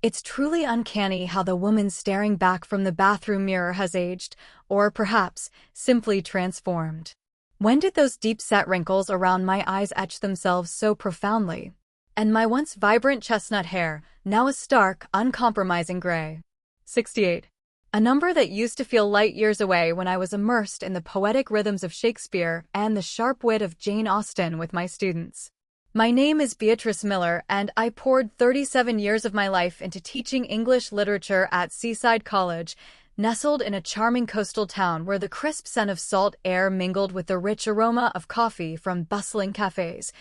It's truly uncanny how the woman staring back from the bathroom mirror has aged, or perhaps simply transformed. When did those deep-set wrinkles around my eyes etch themselves so profoundly? And my once vibrant chestnut hair, now a stark, uncompromising gray. 68. A number that used to feel light years away when I was immersed in the poetic rhythms of Shakespeare and the sharp wit of Jane Austen with my students. My name is Beatrice Miller, and I poured 37 years of my life into teaching English literature at Seaside College, nestled in a charming coastal town where the crisp scent of salt air mingled with the rich aroma of coffee from bustling cafes,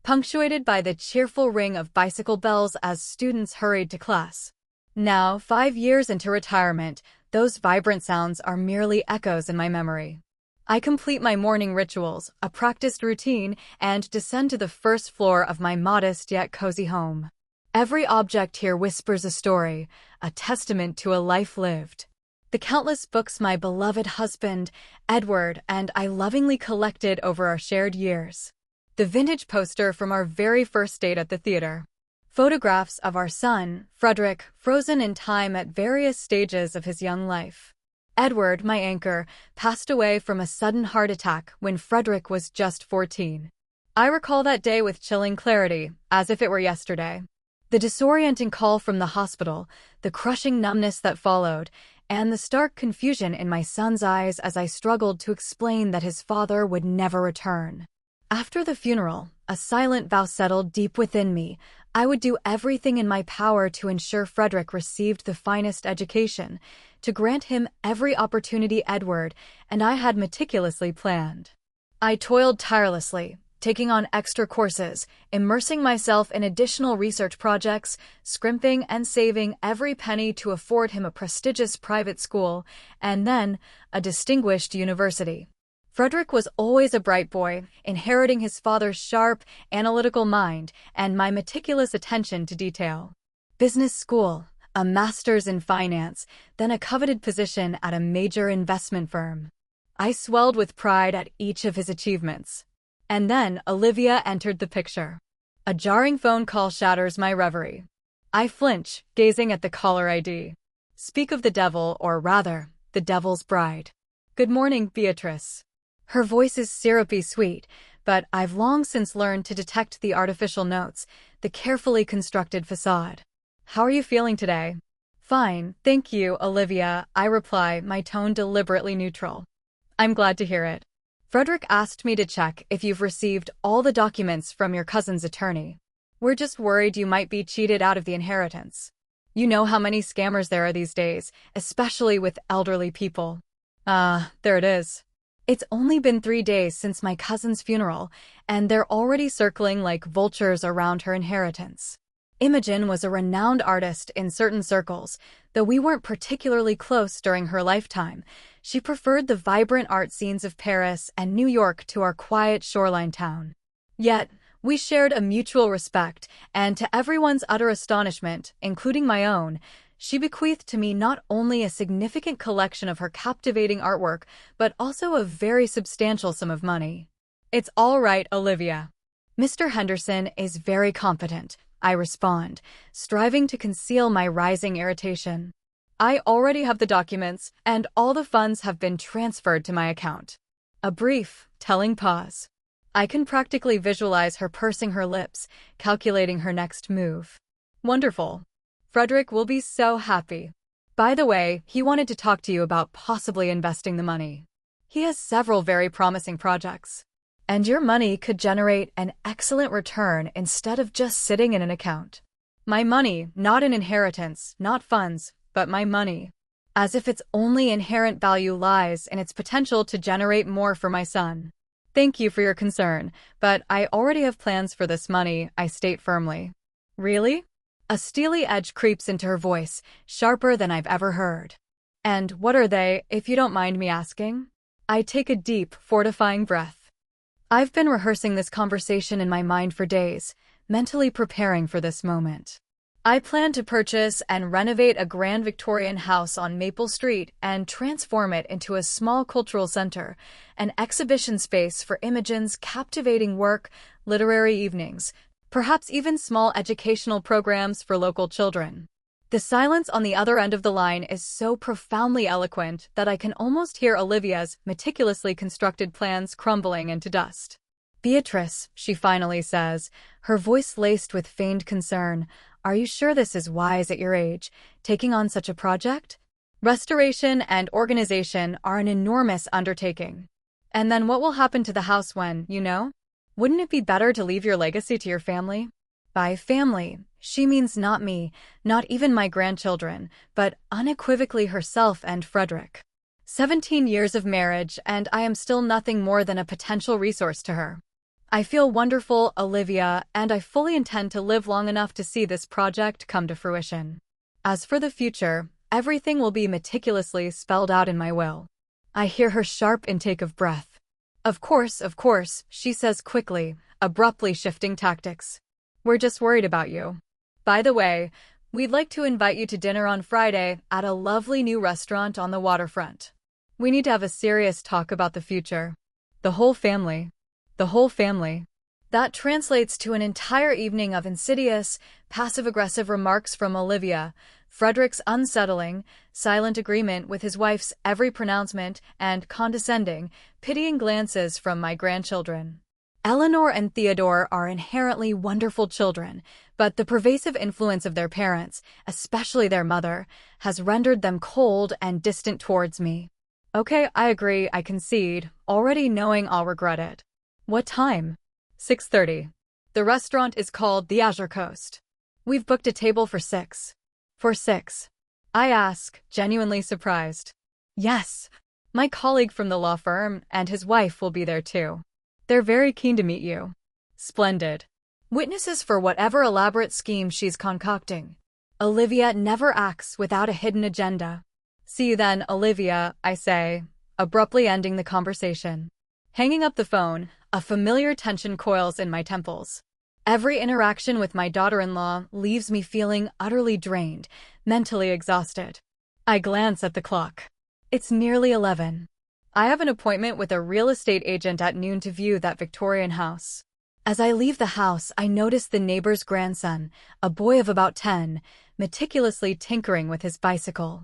punctuated by the cheerful ring of bicycle bells as students hurried to class. Now, 5 years into retirement, those vibrant sounds are merely echoes in my memory. I complete my morning rituals, a practiced routine, and descend to the first floor of my modest yet cozy home. Every object here whispers a story, a testament to a life lived. The countless books my beloved husband, Edward, and I lovingly collected over our shared years. The vintage poster from our very first date at the theater. Photographs of our son, Frederick, frozen in time at various stages of his young life. Edward, my anchor, passed away from a sudden heart attack when Frederick was just 14. I recall that day with chilling clarity, as if it were yesterday. The disorienting call from the hospital, the crushing numbness that followed, and the stark confusion in my son's eyes as I struggled to explain that his father would never return. After the funeral, a silent vow settled deep within me. I would do everything in my power to ensure Frederick received the finest education, to grant him every opportunity Edward and I had meticulously planned. I toiled tirelessly, taking on extra courses, immersing myself in additional research projects, scrimping and saving every penny to afford him a prestigious private school, and then a distinguished university. Frederick was always a bright boy, inheriting his father's sharp, analytical mind and my meticulous attention to detail. Business school, a master's in finance, then a coveted position at a major investment firm. I swelled with pride at each of his achievements. And then Olivia entered the picture. A jarring phone call shatters my reverie. I flinch, gazing at the caller ID. Speak of the devil, or rather, the devil's bride. Good morning, Beatrice. Her voice is syrupy sweet, but I've long since learned to detect the artificial notes, the carefully constructed facade. How are you feeling today? Fine, thank you, Olivia, I reply, my tone deliberately neutral. I'm glad to hear it. Frederick asked me to check if you've received all the documents from your cousin's attorney. We're just worried you might be cheated out of the inheritance. You know how many scammers there are these days, especially with elderly people. There it is. It's only been 3 days since my cousin's funeral, and they're already circling like vultures around her inheritance. Imogen was a renowned artist in certain circles, though we weren't particularly close during her lifetime. She preferred the vibrant art scenes of Paris and New York to our quiet shoreline town. Yet, we shared a mutual respect, and to everyone's utter astonishment, including my own, she bequeathed to me not only a significant collection of her captivating artwork, but also a very substantial sum of money. It's all right, Olivia. Mr. Henderson is very competent, I respond, striving to conceal my rising irritation. I already have the documents, and all the funds have been transferred to my account. A brief, telling pause. I can practically visualize her pursing her lips, calculating her next move. Wonderful. Frederick will be so happy. By the way, he wanted to talk to you about possibly investing the money. He has several very promising projects. And your money could generate an excellent return instead of just sitting in an account. My money, not an inheritance, not funds, but my money. As if its only inherent value lies in its potential to generate more for my son. Thank you for your concern, but I already have plans for this money, I state firmly. Really? A steely edge creeps into her voice, sharper than I've ever heard. And what are they, if you don't mind me asking? I take a deep, fortifying breath. I've been rehearsing this conversation in my mind for days, mentally preparing for this moment. I plan to purchase and renovate a grand Victorian house on Maple Street and transform it into a small cultural center, an exhibition space for Imogen's captivating work, literary evenings, perhaps even small educational programs for local children. The silence on the other end of the line is so profoundly eloquent that I can almost hear Olivia's meticulously constructed plans crumbling into dust. Beatrice, she finally says, her voice laced with feigned concern, are you sure this is wise at your age, taking on such a project? Restoration and organization are an enormous undertaking. And then what will happen to the house when, Wouldn't it be better to leave your legacy to your family? By family, she means not me, not even my grandchildren, but unequivocally herself and Frederick. 17 years of marriage, and I am still nothing more than a potential resource to her. I feel wonderful, Olivia, and I fully intend to live long enough to see this project come to fruition. As for the future, everything will be meticulously spelled out in my will. I hear her sharp intake of breath. Of course, she says quickly, abruptly shifting tactics. We're just worried about you. By the way, we'd like to invite you to dinner on Friday at a lovely new restaurant on the waterfront. We need to have a serious talk about the future. The whole family. The whole family. That translates to an entire evening of insidious, passive-aggressive remarks from Olivia, Frederick's unsettling, silent agreement with his wife's every pronouncement, and condescending, pitying glances from my grandchildren. Eleanor and Theodore are inherently wonderful children, but the pervasive influence of their parents, especially their mother, has rendered them cold and distant towards me. Okay, I agree, I concede, already knowing I'll regret it. What time? 6:30. The restaurant is called the Azure Coast. We've booked a table for 6. For 6? I ask, genuinely surprised. Yes. My colleague from the law firm and his wife will be there too. They're very keen to meet you. Splendid. Witnesses for whatever elaborate scheme she's concocting. Olivia never acts without a hidden agenda. See you then, Olivia, I say, abruptly ending the conversation. Hanging up the phone, a familiar tension coils in my temples. Every interaction with my daughter-in-law leaves me feeling utterly drained, mentally exhausted. I glance at the clock. It's nearly 11. I have an appointment with a real estate agent at noon to view that Victorian house. As I leave the house, I notice the neighbor's grandson, a boy of about 10, meticulously tinkering with his bicycle.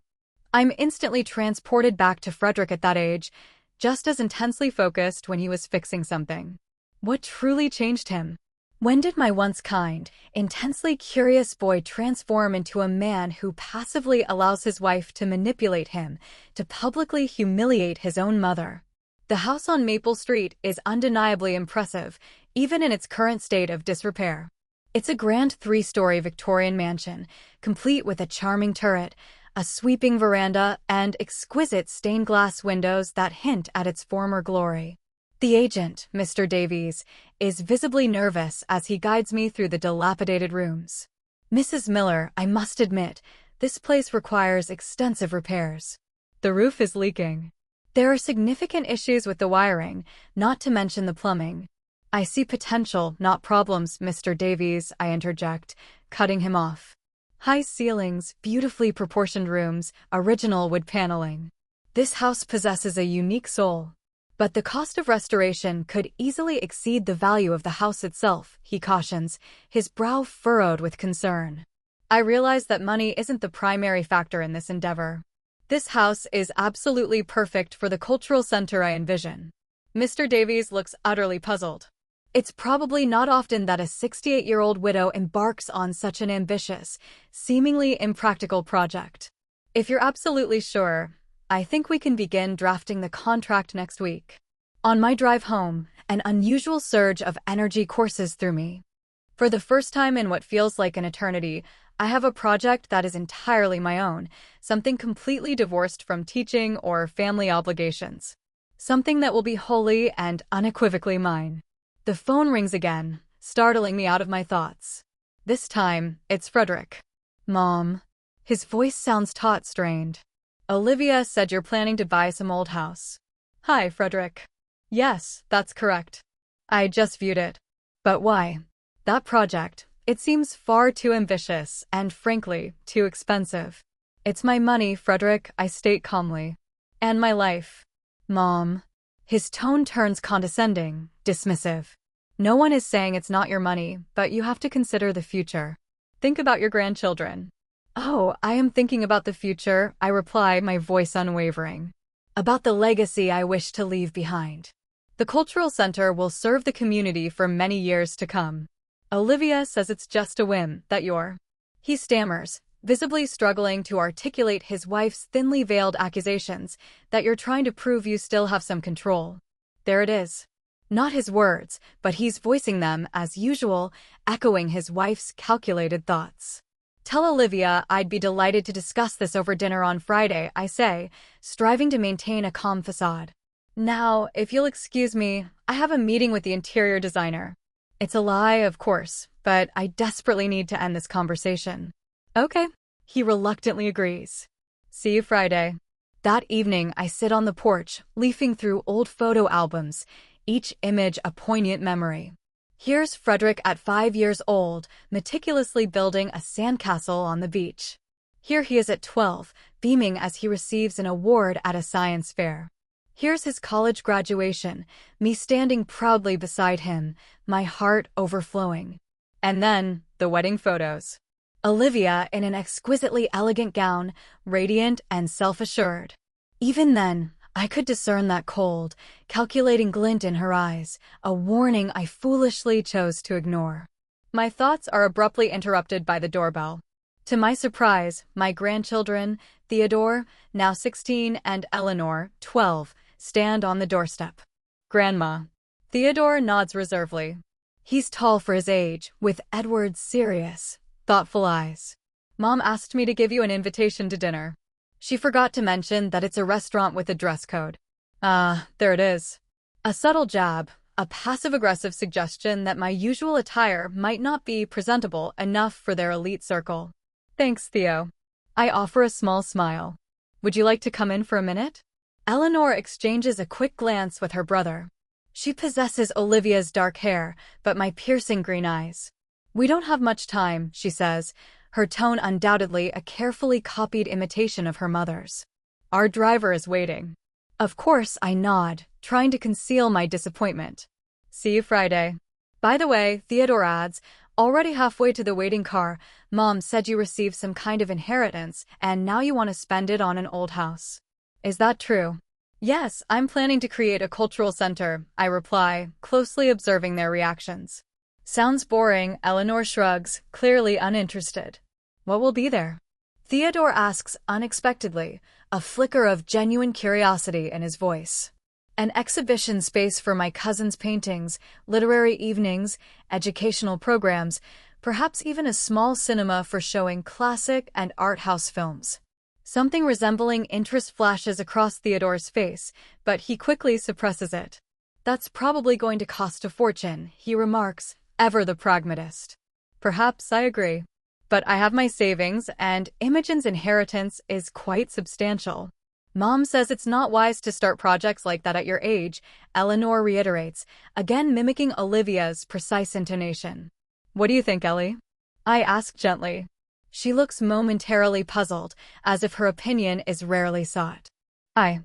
I'm instantly transported back to Frederick at that age, just as intensely focused when he was fixing something. What truly changed him? When did my once kind, intensely curious boy transform into a man who passively allows his wife to manipulate him, to publicly humiliate his own mother? The house on Maple Street is undeniably impressive, even in its current state of disrepair. It's a grand 3-story Victorian mansion, complete with a charming turret, a sweeping veranda, and exquisite stained glass windows that hint at its former glory. The agent, Mr. Davies, is visibly nervous as he guides me through the dilapidated rooms. Mrs. Miller, I must admit, this place requires extensive repairs. The roof is leaking. There are significant issues with the wiring, not to mention the plumbing. I see potential, not problems, Mr. Davies, I interject, cutting him off. High ceilings, beautifully proportioned rooms, original wood paneling. This house possesses a unique soul. But the cost of restoration could easily exceed the value of the house itself, he cautions, his brow furrowed with concern. I realize that money isn't the primary factor in this endeavor. This house is absolutely perfect for the cultural center I envision. Mr. Davies looks utterly puzzled. It's probably not often that a 68-year-old widow embarks on such an ambitious, seemingly impractical project. If you're absolutely sure, I think we can begin drafting the contract next week. On my drive home, an unusual surge of energy courses through me. For the first time in what feels like an eternity, I have a project that is entirely my own, something completely divorced from teaching or family obligations. Something that will be wholly and unequivocally mine. The phone rings again, startling me out of my thoughts. This time, it's Frederick. Mom. His voice sounds taut, strained. Olivia said you're planning to buy some old house. Hi, Frederick. Yes, that's correct. I just viewed it. But why? That project, it seems far too ambitious and, frankly, too expensive. It's my money, Frederick, I state calmly. And my life. Mom. His tone turns condescending, dismissive. No one is saying it's not your money, but you have to consider the future. Think about your grandchildren. Oh, I am thinking about the future, I reply, my voice unwavering. About the legacy I wish to leave behind. The cultural center will serve the community for many years to come. Olivia says it's just a whim, that you're. He stammers, visibly struggling to articulate his wife's thinly veiled accusations that you're trying to prove you still have some control. There it is. Not his words, but he's voicing them as usual, echoing his wife's calculated thoughts. Tell Olivia I'd be delighted to discuss this over dinner on Friday, I say, striving to maintain a calm facade. Now, if you'll excuse me, I have a meeting with the interior designer. It's a lie, of course, but I desperately need to end this conversation. Okay, he reluctantly agrees. See you Friday. That evening, I sit on the porch, leafing through old photo albums, each image a poignant memory. Here's Frederick at 5 years old, meticulously building a sandcastle on the beach. Here he is at 12, beaming as he receives an award at a science fair. Here's his college graduation, me standing proudly beside him, my heart overflowing. And then, the wedding photos. Olivia in an exquisitely elegant gown, radiant and self-assured. Even then, I could discern that cold, calculating glint in her eyes, a warning I foolishly chose to ignore. My thoughts are abruptly interrupted by the doorbell. To my surprise, my grandchildren, Theodore, now 16, and Eleanor, 12, stand on the doorstep. Grandma. Theodore nods reservedly. He's tall for his age, with Edward's serious, thoughtful eyes. Mom asked me to give you an invitation to dinner. She forgot to mention that it's a restaurant with a dress code. There it is. A subtle jab, a passive-aggressive suggestion that my usual attire might not be presentable enough for their elite circle. Thanks, Theo. I offer a small smile. Would you like to come in for a minute? Eleanor exchanges a quick glance with her brother. She possesses Olivia's dark hair, but my piercing green eyes. We don't have much time, she says, her tone undoubtedly a carefully copied imitation of her mother's. Our driver is waiting. Of course, I nod, trying to conceal my disappointment. See you Friday. By the way, Theodore adds, already halfway to the waiting car, Mom said you received some kind of inheritance and now you want to spend it on an old house. Is that true? Yes, I'm planning to create a cultural center, I reply, closely observing their reactions. Sounds boring, Eleanor shrugs, clearly uninterested. What will be there? Theodore asks unexpectedly, a flicker of genuine curiosity in his voice. An exhibition space for my cousin's paintings, literary evenings, educational programs, perhaps even a small cinema for showing classic and art house films. Something resembling interest flashes across Theodore's face, but he quickly suppresses it. That's probably going to cost a fortune, he remarks, ever the pragmatist. Perhaps I agree. But I have my savings, and Imogen's inheritance is quite substantial. Mom says it's not wise to start projects like that at your age, Eleanor reiterates, again mimicking Olivia's precise intonation. What do you think, Ellie? I ask gently. She looks momentarily puzzled, as if her opinion is rarely sought. I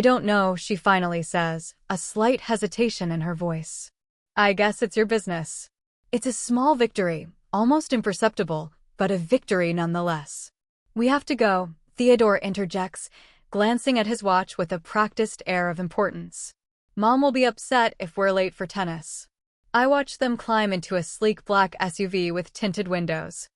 don't know, she finally says, a slight hesitation in her voice. I guess it's your business. It's a small victory, almost imperceptible, but a victory nonetheless. We have to go, Theodore interjects, glancing at his watch with a practiced air of importance. Mom will be upset if we're late for tennis. I watch them climb into a sleek black SUV with tinted windows.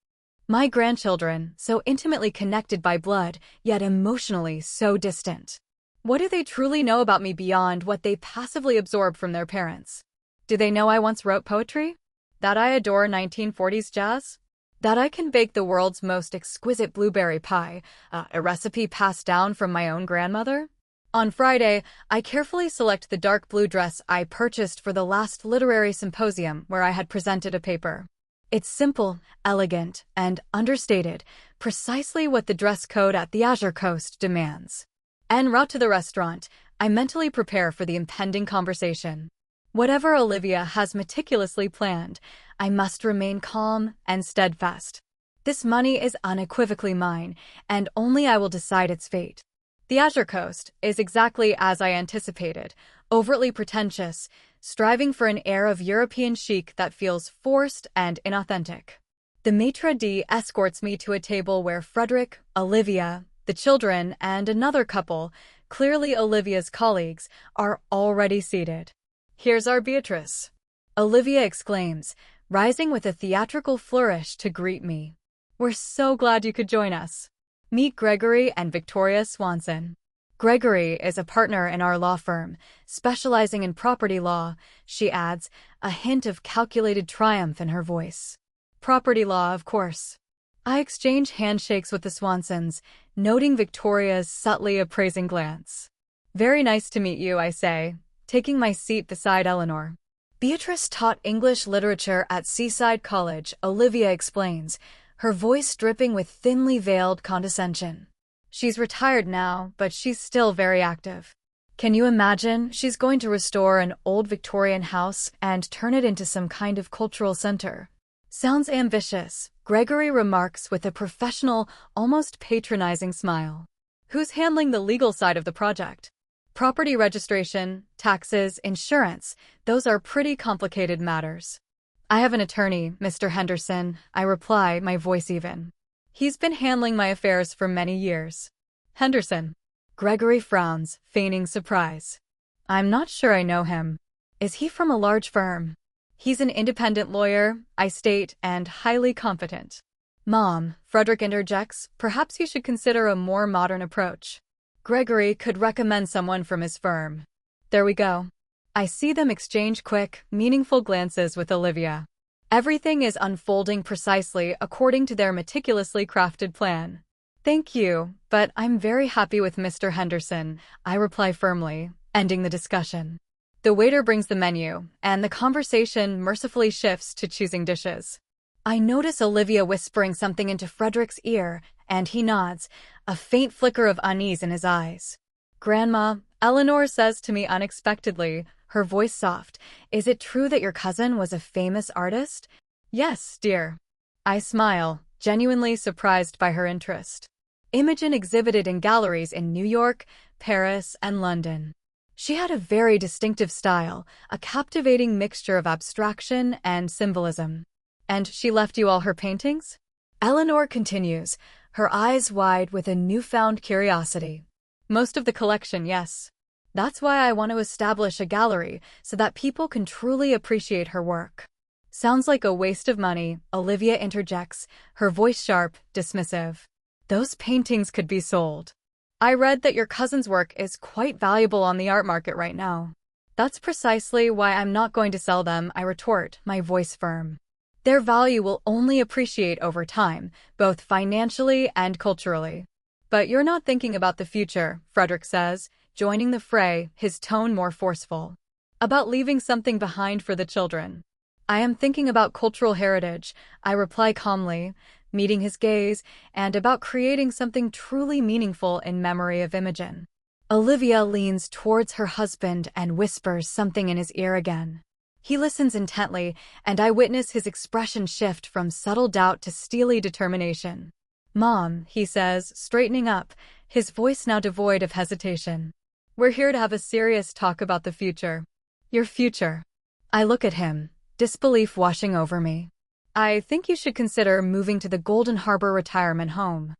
My grandchildren, so intimately connected by blood, yet emotionally so distant. What do they truly know about me beyond what they passively absorb from their parents? Do they know I once wrote poetry? That I adore 1940s jazz? That I can bake the world's most exquisite blueberry pie, a recipe passed down from my own grandmother? On Friday, I carefully select the dark blue dress I purchased for the last literary symposium where I had presented a paper. It's simple, elegant, and understated, precisely what the dress code at the Azure Coast demands. En route to the restaurant, I mentally prepare for the impending conversation. Whatever Olivia has meticulously planned, I must remain calm and steadfast. This money is unequivocally mine, and only I will decide its fate. The Azure Coast is exactly as I anticipated, overtly pretentious, striving for an air of European chic that feels forced and inauthentic. The maitre d' escorts me to a table where Frederick, Olivia, the children, and another couple, clearly Olivia's colleagues, are already seated. "Here's our Beatrice," Olivia exclaims, rising with a theatrical flourish to greet me. "We're so glad you could join us. Meet Gregory and Victoria Swanson." Gregory is a partner in our law firm, specializing in property law, she adds, a hint of calculated triumph in her voice. Property law, of course. I exchange handshakes with the Swansons, noting Victoria's subtly appraising glance. "Very nice to meet you," I say, taking my seat beside Eleanor. "Beatrice taught English literature at Seaside College," Olivia explains, her voice dripping with thinly veiled condescension. "She's retired now, but she's still very active. Can you imagine? She's going to restore an old Victorian house and turn it into some kind of cultural center." "Sounds ambitious," Gregory remarks with a professional, almost patronizing smile. "Who's handling the legal side of the project?" "Property registration, taxes, insurance, those are pretty complicated matters." "I have an attorney, Mr. Henderson," I reply, my voice even. "He's been handling my affairs for many years." "Henderson?" Gregory frowns, feigning surprise. "I'm not sure I know him. Is he from a large firm?" "He's an independent lawyer," I state, "and highly competent." "Mom," Frederick interjects, "perhaps you should consider a more modern approach. Gregory could recommend someone from his firm." There we go. I see them exchange quick, meaningful glances with Olivia. Everything is unfolding precisely according to their meticulously crafted plan. "Thank you, but I'm very happy with Mr. Henderson," I reply firmly, ending the discussion. The waiter brings the menu, and the conversation mercifully shifts to choosing dishes. I notice Olivia whispering something into Frederick's ear, and he nods, a faint flicker of unease in his eyes. "Grandma," Eleanor says to me unexpectedly, her voice soft, "is it true that your cousin was a famous artist?" "Yes, dear." I smile, genuinely surprised by her interest. Imogen exhibited in galleries in New York, Paris, and London. She had a very distinctive style, a captivating mixture of abstraction and symbolism. "And she left you all her paintings?" Eleanor continues, her eyes wide with a newfound curiosity. "Most of the collection, yes. That's why I want to establish a gallery, so that people can truly appreciate her work." "Sounds like a waste of money," Olivia interjects, her voice sharp, dismissive. "Those paintings could be sold." "I read that your cousin's work is quite valuable on the art market right now." "That's precisely why I'm not going to sell them," I retort, my voice firm. "Their value will only appreciate over time, both financially and culturally." "But you're not thinking about the future," Frederick says, joining the fray, his tone more forceful. "About leaving something behind for the children." "I am thinking about cultural heritage," I reply calmly, meeting his gaze, "and about creating something truly meaningful in memory of Imogen." Olivia leans towards her husband and whispers something in his ear again. He listens intently, and I witness his expression shift from subtle doubt to steely determination. "Mom," he says, straightening up, his voice now devoid of hesitation. "We're here to have a serious talk about the future." "Your future?" I look at him, disbelief washing over me. "I think you should consider moving to the Golden Harbor Retirement Home.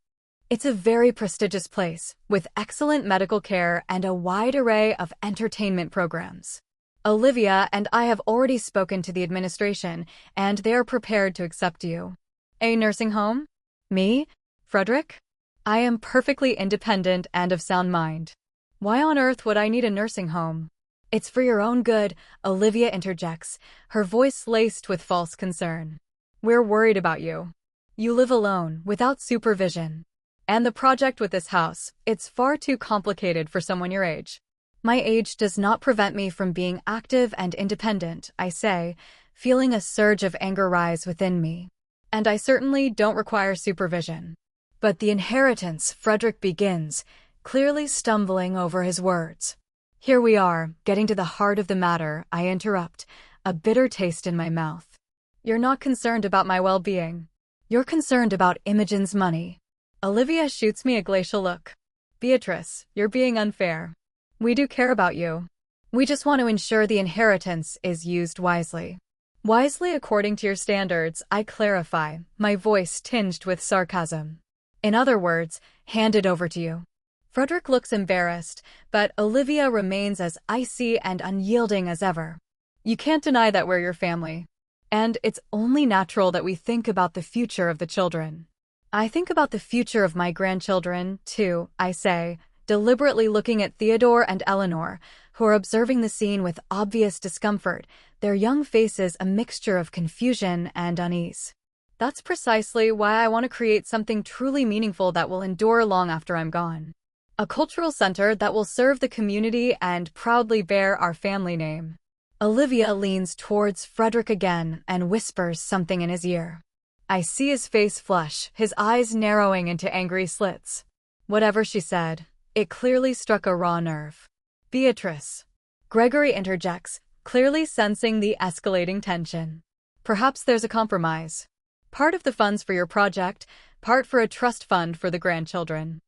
It's a very prestigious place, with excellent medical care and a wide array of entertainment programs. Olivia and I have already spoken to the administration, and they are prepared to accept you." "A nursing home? Me? Frederick? I am perfectly independent and of sound mind. Why on earth would I need a nursing home?" "It's for your own good," Olivia interjects, her voice laced with false concern. "We're worried about you. You live alone, without supervision. And the project with this house, it's far too complicated for someone your age." "My age does not prevent me from being active and independent," I say, feeling a surge of anger rise within me. "And I certainly don't require supervision." "But the inheritance," Frederick begins, clearly stumbling over his words. "Here we are, getting to the heart of the matter," I interrupt, a bitter taste in my mouth. "You're not concerned about my well-being. You're concerned about Imogen's money." Olivia shoots me a glacial look. "Beatrice, you're being unfair. We do care about you. We just want to ensure the inheritance is used wisely." Wisely according to your standards, I clarify, my voice tinged with sarcasm. In other words, hand it over to you. Frederick looks embarrassed, but Olivia remains as icy and unyielding as ever. You can't deny that we're your family. And it's only natural that we think about the future of the children. I think about the future of my grandchildren, too, I say, deliberately looking at Theodore and Eleanor, who are observing the scene with obvious discomfort, their young faces a mixture of confusion and unease. That's precisely why I want to create something truly meaningful that will endure long after I'm gone. A cultural center that will serve the community and proudly bear our family name. Olivia leans towards Frederick again and whispers something in his ear. I see his face flush, his eyes narrowing into angry slits. Whatever she said, it clearly struck a raw nerve. Beatrice. Gregory interjects, clearly sensing the escalating tension. Perhaps there's a compromise. Part of the funds for your project, part for a trust fund for the grandchildren.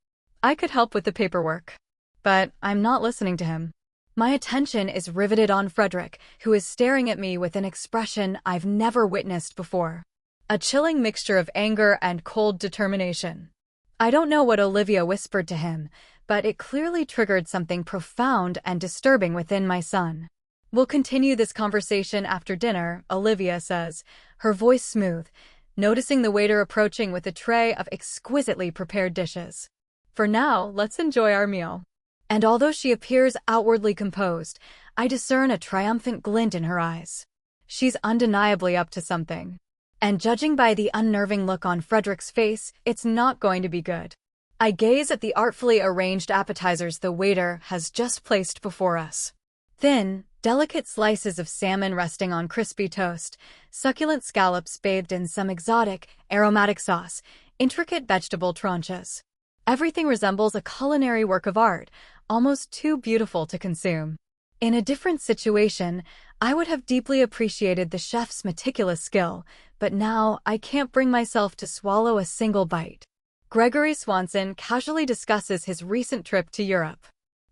I could help with the paperwork. But I'm not listening to him. My attention is riveted on Frederick, who is staring at me with an expression I've never witnessed before. A chilling mixture of anger and cold determination. I don't know what Olivia whispered to him, but it clearly triggered something profound and disturbing within my son. We'll continue this conversation after dinner, Olivia says, her voice smooth, noticing the waiter approaching with a tray of exquisitely prepared dishes. For now, let's enjoy our meal. And although she appears outwardly composed, I discern a triumphant glint in her eyes. She's undeniably up to something. And judging by the unnerving look on Frederick's face, it's not going to be good. I gaze at the artfully arranged appetizers the waiter has just placed before us. Thin, delicate slices of salmon resting on crispy toast, succulent scallops bathed in some exotic, aromatic sauce, intricate vegetable tranches. Everything resembles a culinary work of art, almost too beautiful to consume. In a different situation, I would have deeply appreciated the chef's meticulous skill, but now I can't bring myself to swallow a single bite. Gregory Swanson casually discusses his recent trip to Europe.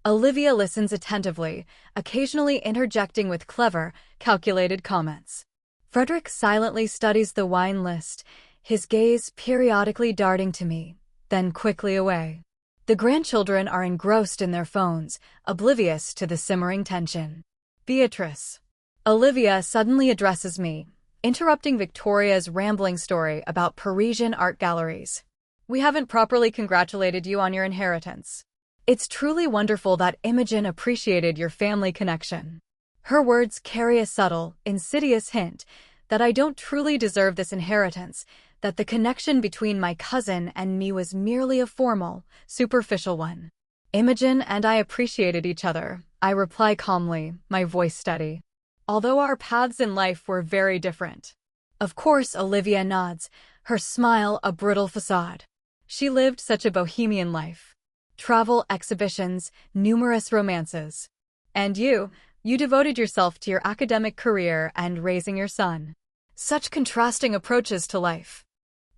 Olivia listens attentively, occasionally interjecting with clever, calculated comments. Frederick silently studies the wine list, his gaze periodically darting to me, then quickly away. The grandchildren are engrossed in their phones, oblivious to the simmering tension. Beatrice. Olivia suddenly addresses me, interrupting Victoria's rambling story about Parisian art galleries. We haven't properly congratulated you on your inheritance. It's truly wonderful that Imogen appreciated your family connection. Her words carry a subtle, insidious hint that I don't truly deserve this inheritance, that the connection between my cousin and me was merely a formal, superficial one. Imogen and I appreciated each other, I reply calmly, my voice steady. Although our paths in life were very different. Of course, Olivia nods, her smile a brittle facade. She lived such a bohemian life. Travel, exhibitions, numerous romances. And you devoted yourself to your academic career and raising your son. Such contrasting approaches to life.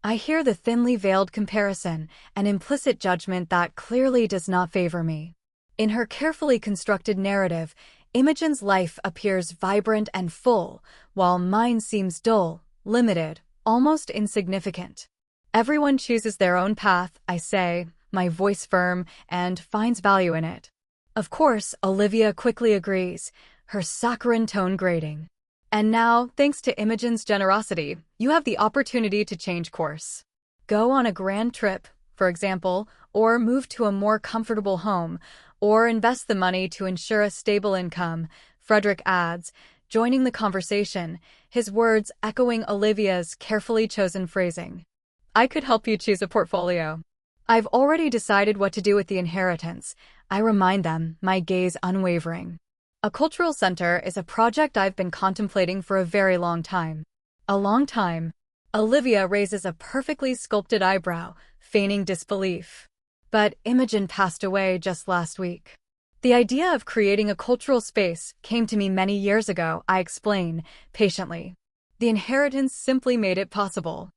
I hear the thinly veiled comparison, an implicit judgment that clearly does not favor me. In her carefully constructed narrative, Imogen's life appears vibrant and full, while mine seems dull, limited, almost insignificant. Everyone chooses their own path, I say, my voice firm, and finds value in it. Of course, Olivia quickly agrees, her saccharine tone grating. And now, thanks to Imogen's generosity, you have the opportunity to change course. Go on a grand trip, for example, or move to a more comfortable home, or invest the money to ensure a stable income, Frederick adds, joining the conversation, his words echoing Olivia's carefully chosen phrasing. I could help you choose a portfolio. I've already decided what to do with the inheritance, I remind them, my gaze unwavering. A cultural center is a project I've been contemplating for a very long time. A long time. Olivia raises a perfectly sculpted eyebrow, feigning disbelief. But Imogen passed away just last week. The idea of creating a cultural space came to me many years ago, I explain, patiently. The inheritance simply made it possible.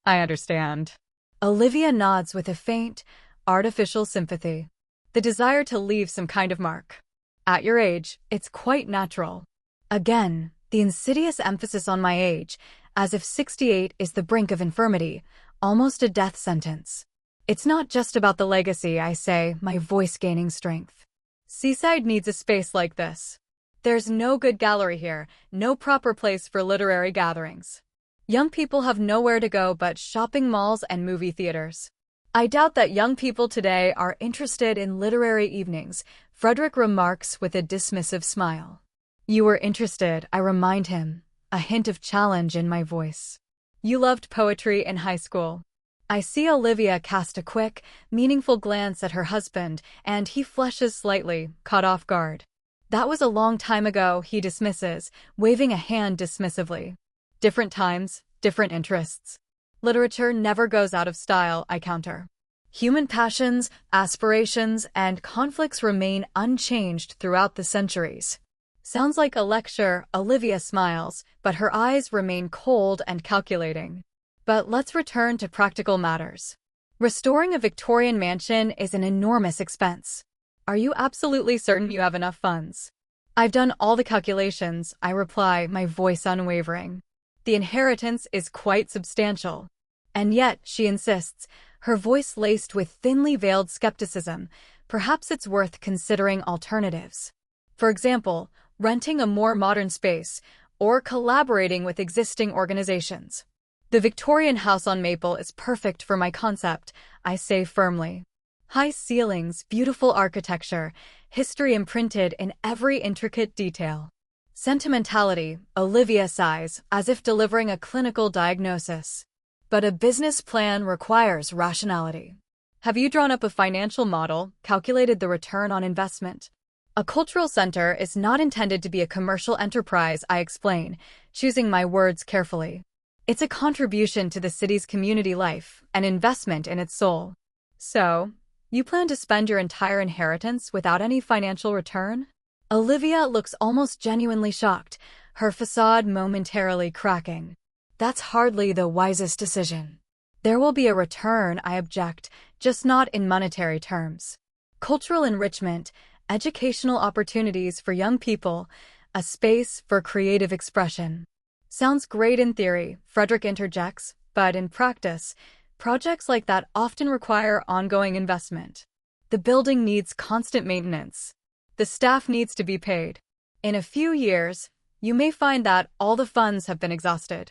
I understand. Olivia nods with a faint, artificial sympathy. The desire to leave some kind of mark. At your age, it's quite natural. Again, The insidious emphasis on my age, as if 68 is the brink of infirmity, almost a death sentence. It's not just about the legacy, I say, my voice gaining strength. Seaside needs a space like this. There's no good gallery here, no proper place for literary gatherings. Young people have nowhere to go but shopping malls and movie theaters. I doubt that young people today are interested in literary evenings, Frederick remarks with a dismissive smile. You were interested, I remind him, a hint of challenge in my voice. You loved poetry in high school. I see Olivia cast a quick, meaningful glance at her husband, and he flushes slightly, caught off guard. That was a long time ago, he dismisses, waving a hand dismissively. Different times, different interests. Literature never goes out of style, I counter. Human passions, aspirations, and conflicts remain unchanged throughout the centuries. Sounds like a lecture, Olivia smiles, but her eyes remain cold and calculating. But let's return to practical matters. Restoring a Victorian mansion is an enormous expense. Are you absolutely certain you have enough funds? I've done all the calculations, I reply, my voice unwavering. The inheritance is quite substantial. And yet, she insists, her voice laced with thinly veiled skepticism, perhaps it's worth considering alternatives. For example, renting a more modern space, or collaborating with existing organizations. The Victorian house on Maple is perfect for my concept, I say firmly. High ceilings, beautiful architecture, history imprinted in every intricate detail. Sentimentality, Olivia sighs, as if delivering a clinical diagnosis. But a business plan requires rationality. Have you drawn up a financial model, calculated the return on investment? A cultural center is not intended to be a commercial enterprise, I explain, choosing my words carefully. It's a contribution to the city's community life, an investment in its soul. So, you plan to spend your entire inheritance without any financial return? Olivia looks almost genuinely shocked, her facade momentarily cracking. That's hardly the wisest decision. There will be a return, I object, just not in monetary terms. Cultural enrichment, educational opportunities for young people, a space for creative expression. Sounds great in theory, Frederick interjects, but in practice, projects like that often require ongoing investment. The building needs constant maintenance. The staff needs to be paid. In a few years, you may find that all the funds have been exhausted.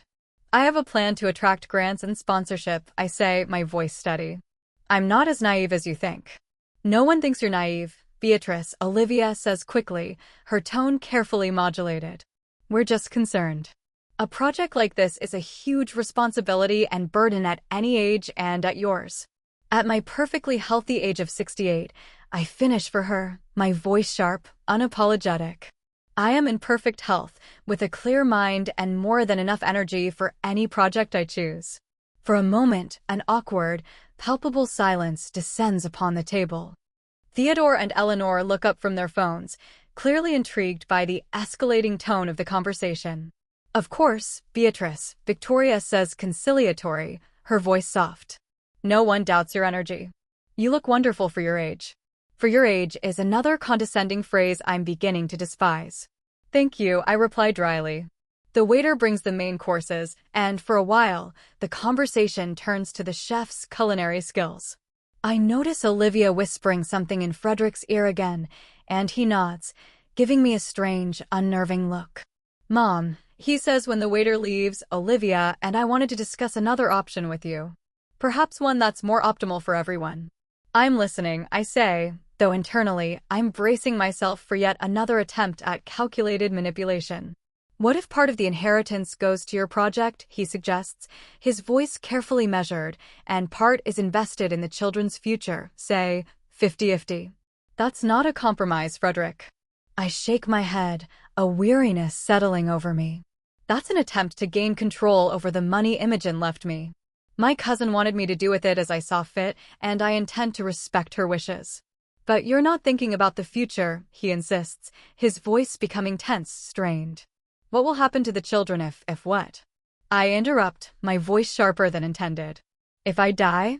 I have a plan to attract grants and sponsorship, I say, my voice steady. I'm not as naive as you think. No one thinks you're naive, Beatrice, Olivia says quickly, her tone carefully modulated. We're just concerned. A project like this is a huge responsibility and burden at any age and at yours. At my perfectly healthy age of 68, I finish for her, my voice sharp, unapologetic. I am in perfect health, with a clear mind and more than enough energy for any project I choose. For a moment, an awkward, palpable silence descends upon the table. Theodore and Eleanor look up from their phones, clearly intrigued by the escalating tone of the conversation. Of course, Beatrice, Victoria says conciliatory, her voice soft. No one doubts your energy. You look wonderful for your age. For your age is another condescending phrase I'm beginning to despise. Thank you, I reply dryly. The waiter brings the main courses, and for a while, the conversation turns to the chef's culinary skills. I notice Olivia whispering something in Frederick's ear again, and he nods, giving me a strange, unnerving look. Mom, he says when the waiter leaves, Olivia and I wanted to discuss another option with you. Perhaps one that's more optimal for everyone. I'm listening, I say, though internally, I'm bracing myself for yet another attempt at calculated manipulation. What if part of the inheritance goes to your project, he suggests, his voice carefully measured, and part is invested in the children's future, say, 50-50. That's not a compromise, Frederick. I shake my head, a weariness settling over me. That's an attempt to gain control over the money Imogen left me. My cousin wanted me to do with it as I saw fit, and I intend to respect her wishes. But you're not thinking about the future, he insists, his voice becoming tense, strained. What will happen to the children if what? I interrupt, my voice sharper than intended. If I die?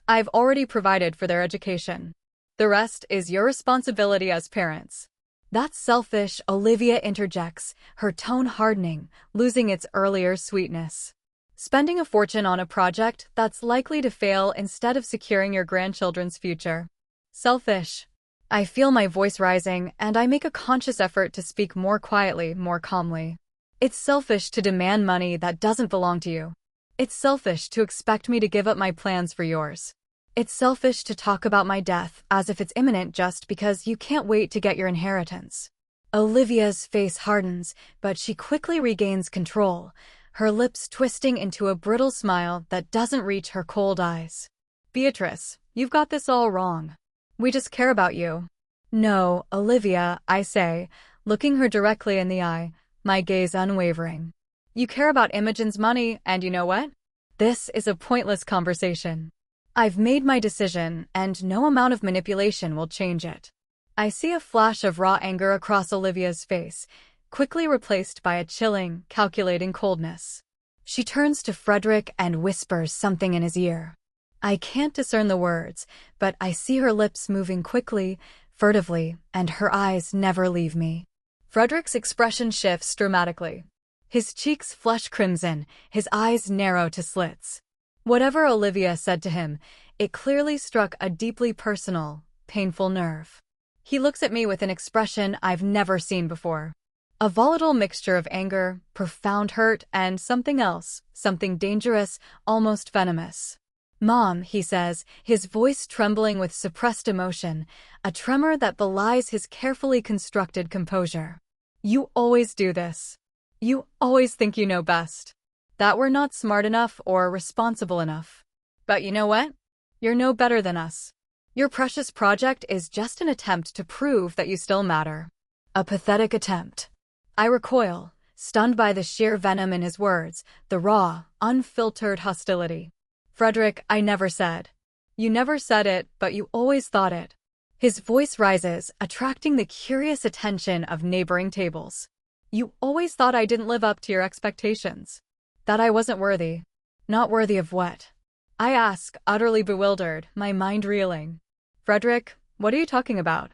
I've already provided for their education. The rest is your responsibility as parents. "That's selfish," Olivia interjects, her tone hardening, losing its earlier sweetness. "Spending a fortune on a project that's likely to fail instead of securing your grandchildren's future. Selfish." I feel my voice rising, and I make a conscious effort to speak more quietly, more calmly. "It's selfish to demand money that doesn't belong to you. It's selfish to expect me to give up my plans for yours. It's selfish to talk about my death as if it's imminent just because you can't wait to get your inheritance." Olivia's face hardens, but she quickly regains control, her lips twisting into a brittle smile that doesn't reach her cold eyes. "Beatrice, you've got this all wrong. We just care about you." "No, Olivia," I say, looking her directly in the eye, my gaze unwavering. "You care about Imogen's money, and you know what? This is a pointless conversation. I've made my decision, and no amount of manipulation will change it." I see a flash of raw anger across Olivia's face, quickly replaced by a chilling, calculating coldness. She turns to Frederick and whispers something in his ear. I can't discern the words, but I see her lips moving quickly, furtively, and her eyes never leave me. Frederick's expression shifts dramatically. His cheeks flush crimson, his eyes narrow to slits. Whatever Olivia said to him, it clearly struck a deeply personal, painful nerve. He looks at me with an expression I've never seen before. A volatile mixture of anger, profound hurt, and something else, something dangerous, almost venomous. "Mom," he says, his voice trembling with suppressed emotion, a tremor that belies his carefully constructed composure. "You always do this. You always think you know best. That we're not smart enough or responsible enough. But you know what? You're no better than us. Your precious project is just an attempt to prove that you still matter." A pathetic attempt. I recoil, stunned by the sheer venom in his words, the raw, unfiltered hostility. "Frederick, I never said. You never said it, but you always thought it." His voice rises, attracting the curious attention of neighboring tables. "You always thought I didn't live up to your expectations. That I wasn't worthy." "Not worthy of what?" I ask, utterly bewildered, my mind reeling. "Frederick, what are you talking about?"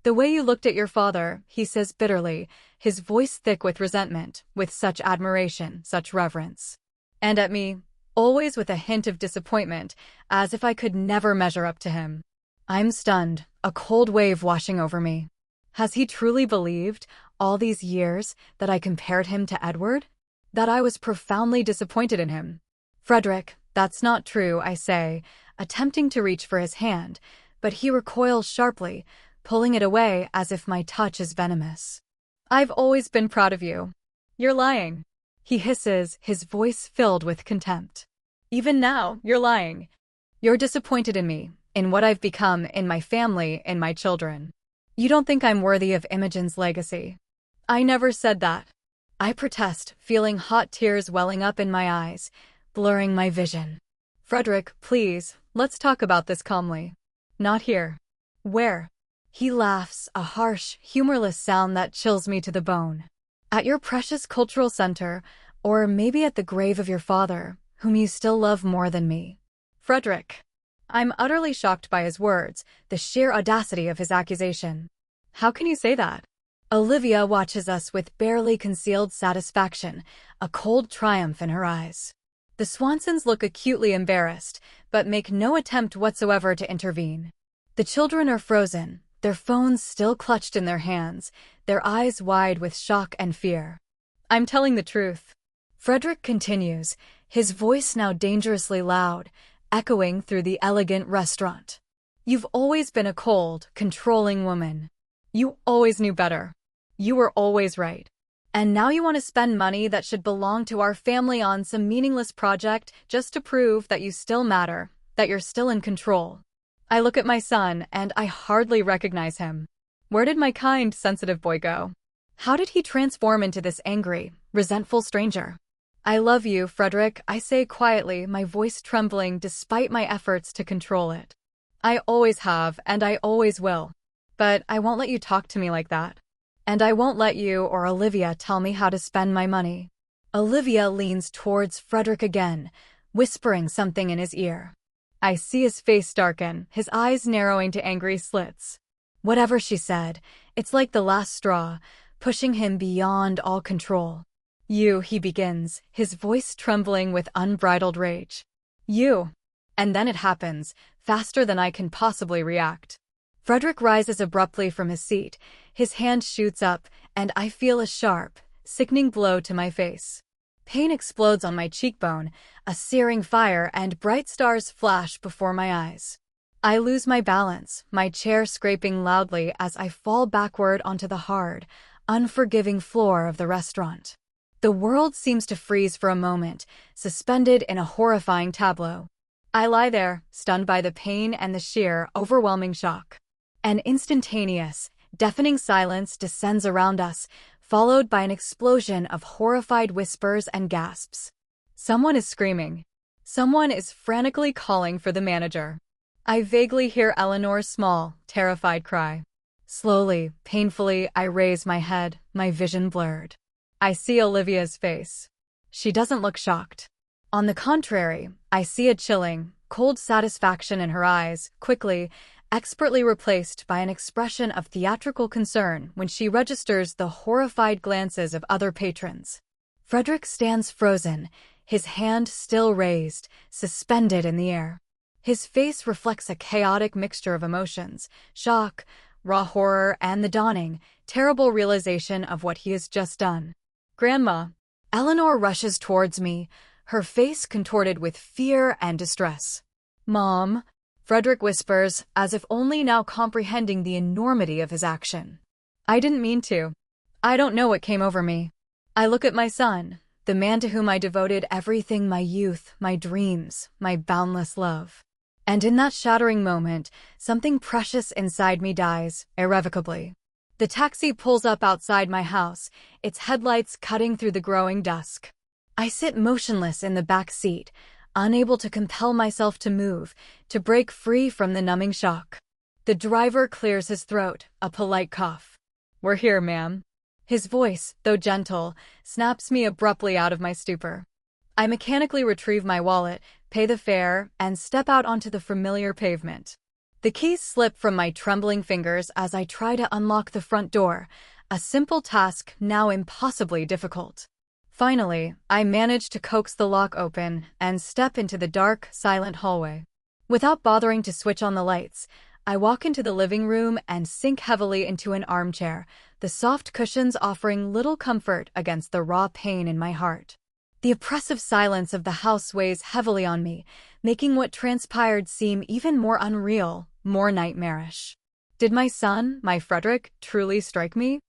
"The way you looked at your father," he says bitterly, his voice thick with resentment, with such admiration, such reverence. "And at me, always with a hint of disappointment, as if I could never measure up to him." I'm stunned, a cold wave washing over me. Has he truly believed, all these years, that I compared him to Edward? That I was profoundly disappointed in him? "Frederick, that's not true," I say, attempting to reach for his hand, but he recoils sharply, pulling it away as if my touch is venomous. "I've always been proud of you. You're lying," he hisses, his voice filled with contempt. "Even now, you're lying. You're disappointed in me, in what I've become, in my family, in my children. You don't think I'm worthy of Imogen's legacy." "I never said that." I protest, feeling hot tears welling up in my eyes, blurring my vision. "Frederick, please, let's talk about this calmly." "Not here." "Where?" He laughs, a harsh, humorless sound that chills me to the bone. "At your precious cultural center, or maybe at the grave of your father, whom you still love more than me." "Frederick." I'm utterly shocked by his words, the sheer audacity of his accusation. "How can you say that?" Olivia watches us with barely concealed satisfaction, a cold triumph in her eyes. The Swansons look acutely embarrassed, but make no attempt whatsoever to intervene. The children are frozen, their phones still clutched in their hands, their eyes wide with shock and fear. "I'm telling the truth," Frederick continues, his voice now dangerously loud, echoing through the elegant restaurant. "You've always been a cold, controlling woman. You always knew better. You were always right. And now you want to spend money that should belong to our family on some meaningless project just to prove that you still matter, that you're still in control." I look at my son, and I hardly recognize him. Where did my kind, sensitive boy go? How did he transform into this angry, resentful stranger? "I love you, Frederick," I say quietly, my voice trembling despite my efforts to control it. "I always have, and I always will. But I won't let you talk to me like that. And I won't let you or Olivia tell me how to spend my money." Olivia leans towards Frederick again, whispering something in his ear. I see his face darken, his eyes narrowing to angry slits. Whatever she said, it's like the last straw, pushing him beyond all control. You, he begins, his voice trembling with unbridled rage. You. And then it happens, faster than I can possibly react. Frederick rises abruptly from his seat, his hand shoots up, and I feel a sharp, sickening blow to my face. Pain explodes on my cheekbone, a searing fire and bright stars flash before my eyes. I lose my balance, my chair scraping loudly as I fall backward onto the hard, unforgiving floor of the restaurant. The world seems to freeze for a moment, suspended in a horrifying tableau. I lie there, stunned by the pain and the sheer, overwhelming shock. An instantaneous, deafening silence descends around us, followed by an explosion of horrified whispers and gasps. Someone is screaming. Someone is frantically calling for the manager. I vaguely hear Eleanor's small, terrified cry. Slowly, painfully, I raise my head, my vision blurred. I see Olivia's face. She doesn't look shocked. On the contrary, I see a chilling, cold satisfaction in her eyes, quickly, expertly replaced by an expression of theatrical concern when she registers the horrified glances of other patrons. Frederick stands frozen, his hand still raised, suspended in the air. His face reflects a chaotic mixture of emotions, shock, raw horror, and the dawning, terrible realization of what he has just done. Grandma. Eleanor rushes towards me, her face contorted with fear and distress. Mom, Frederick whispers, as if only now comprehending the enormity of his action. I didn't mean to. I don't know what came over me. I look at my son, the man to whom I devoted everything, my youth, my dreams, my boundless love. And in that shattering moment, something precious inside me dies, irrevocably. The taxi pulls up outside my house, its headlights cutting through the growing dusk. I sit motionless in the back seat, unable to compel myself to move, to break free from the numbing shock. The driver clears his throat, a polite cough. "We're here, ma'am." His voice, though gentle, snaps me abruptly out of my stupor. I mechanically retrieve my wallet, pay the fare, and step out onto the familiar pavement. The keys slip from my trembling fingers as I try to unlock the front door, a simple task now impossibly difficult. Finally, I manage to coax the lock open and step into the dark, silent hallway. Without bothering to switch on the lights, I walk into the living room and sink heavily into an armchair, the soft cushions offering little comfort against the raw pain in my heart. The oppressive silence of the house weighs heavily on me, making what transpired seem even more unreal, more nightmarish. Did my son, my Frederick, truly strike me?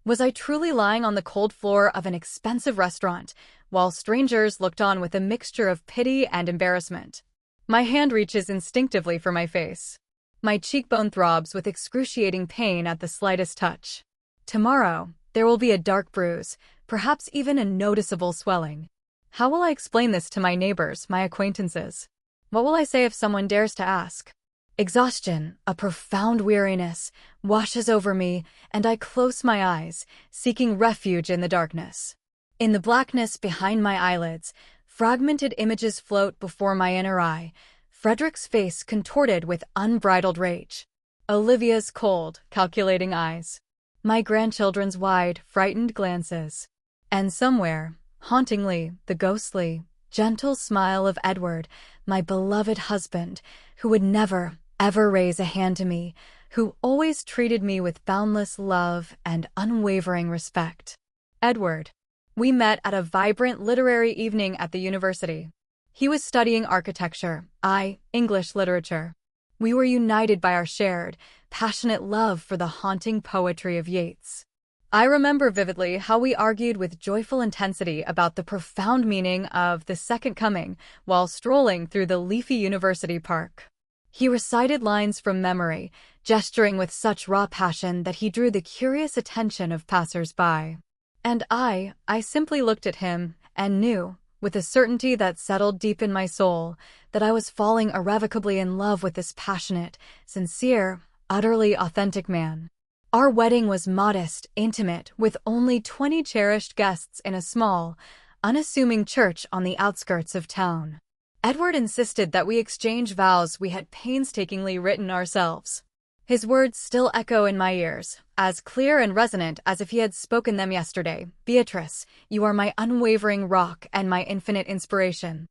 Was I truly lying on the cold floor of an expensive restaurant, while strangers looked on with a mixture of pity and embarrassment? My hand reaches instinctively for my face. My cheekbone throbs with excruciating pain at the slightest touch. Tomorrow, there will be a dark bruise, perhaps even a noticeable swelling. How will I explain this to my neighbors, my acquaintances? What will I say if someone dares to ask? Exhaustion, a profound weariness, washes over me, and I close my eyes, seeking refuge in the darkness. In the blackness behind my eyelids, fragmented images float before my inner eye, Frederick's face contorted with unbridled rage. Olivia's cold, calculating eyes. My grandchildren's wide, frightened glances. And somewhere, hauntingly, the ghostly, gentle smile of Edward, my beloved husband, who would never, ever raise a hand to me, who always treated me with boundless love and unwavering respect. Edward. We met at a vibrant literary evening at the university. He was studying architecture, I, English literature. We were united by our shared, passionate love for the haunting poetry of Yeats. I remember vividly how we argued with joyful intensity about the profound meaning of The Second Coming while strolling through the leafy university park. He recited lines from memory, gesturing with such raw passion that he drew the curious attention of passers-by. And I simply looked at him and knew, with a certainty that settled deep in my soul, that I was falling irrevocably in love with this passionate, sincere, utterly authentic man. Our wedding was modest, intimate, with only 20 cherished guests in a small, unassuming church on the outskirts of town. Edward insisted that we exchange vows we had painstakingly written ourselves. His words still echo in my ears, as clear and resonant as if he had spoken them yesterday. Beatrice, you are my unwavering rock and my infinite inspiration.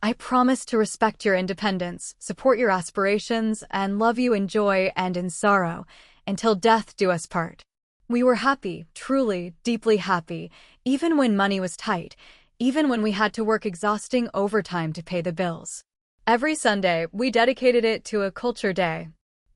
I promise to respect your independence, support your aspirations, and love you in joy and in sorrow, until death do us part. We were happy, truly, deeply happy, even when money was tight, even when we had to work exhausting overtime to pay the bills. Every Sunday, we dedicated it to a culture day.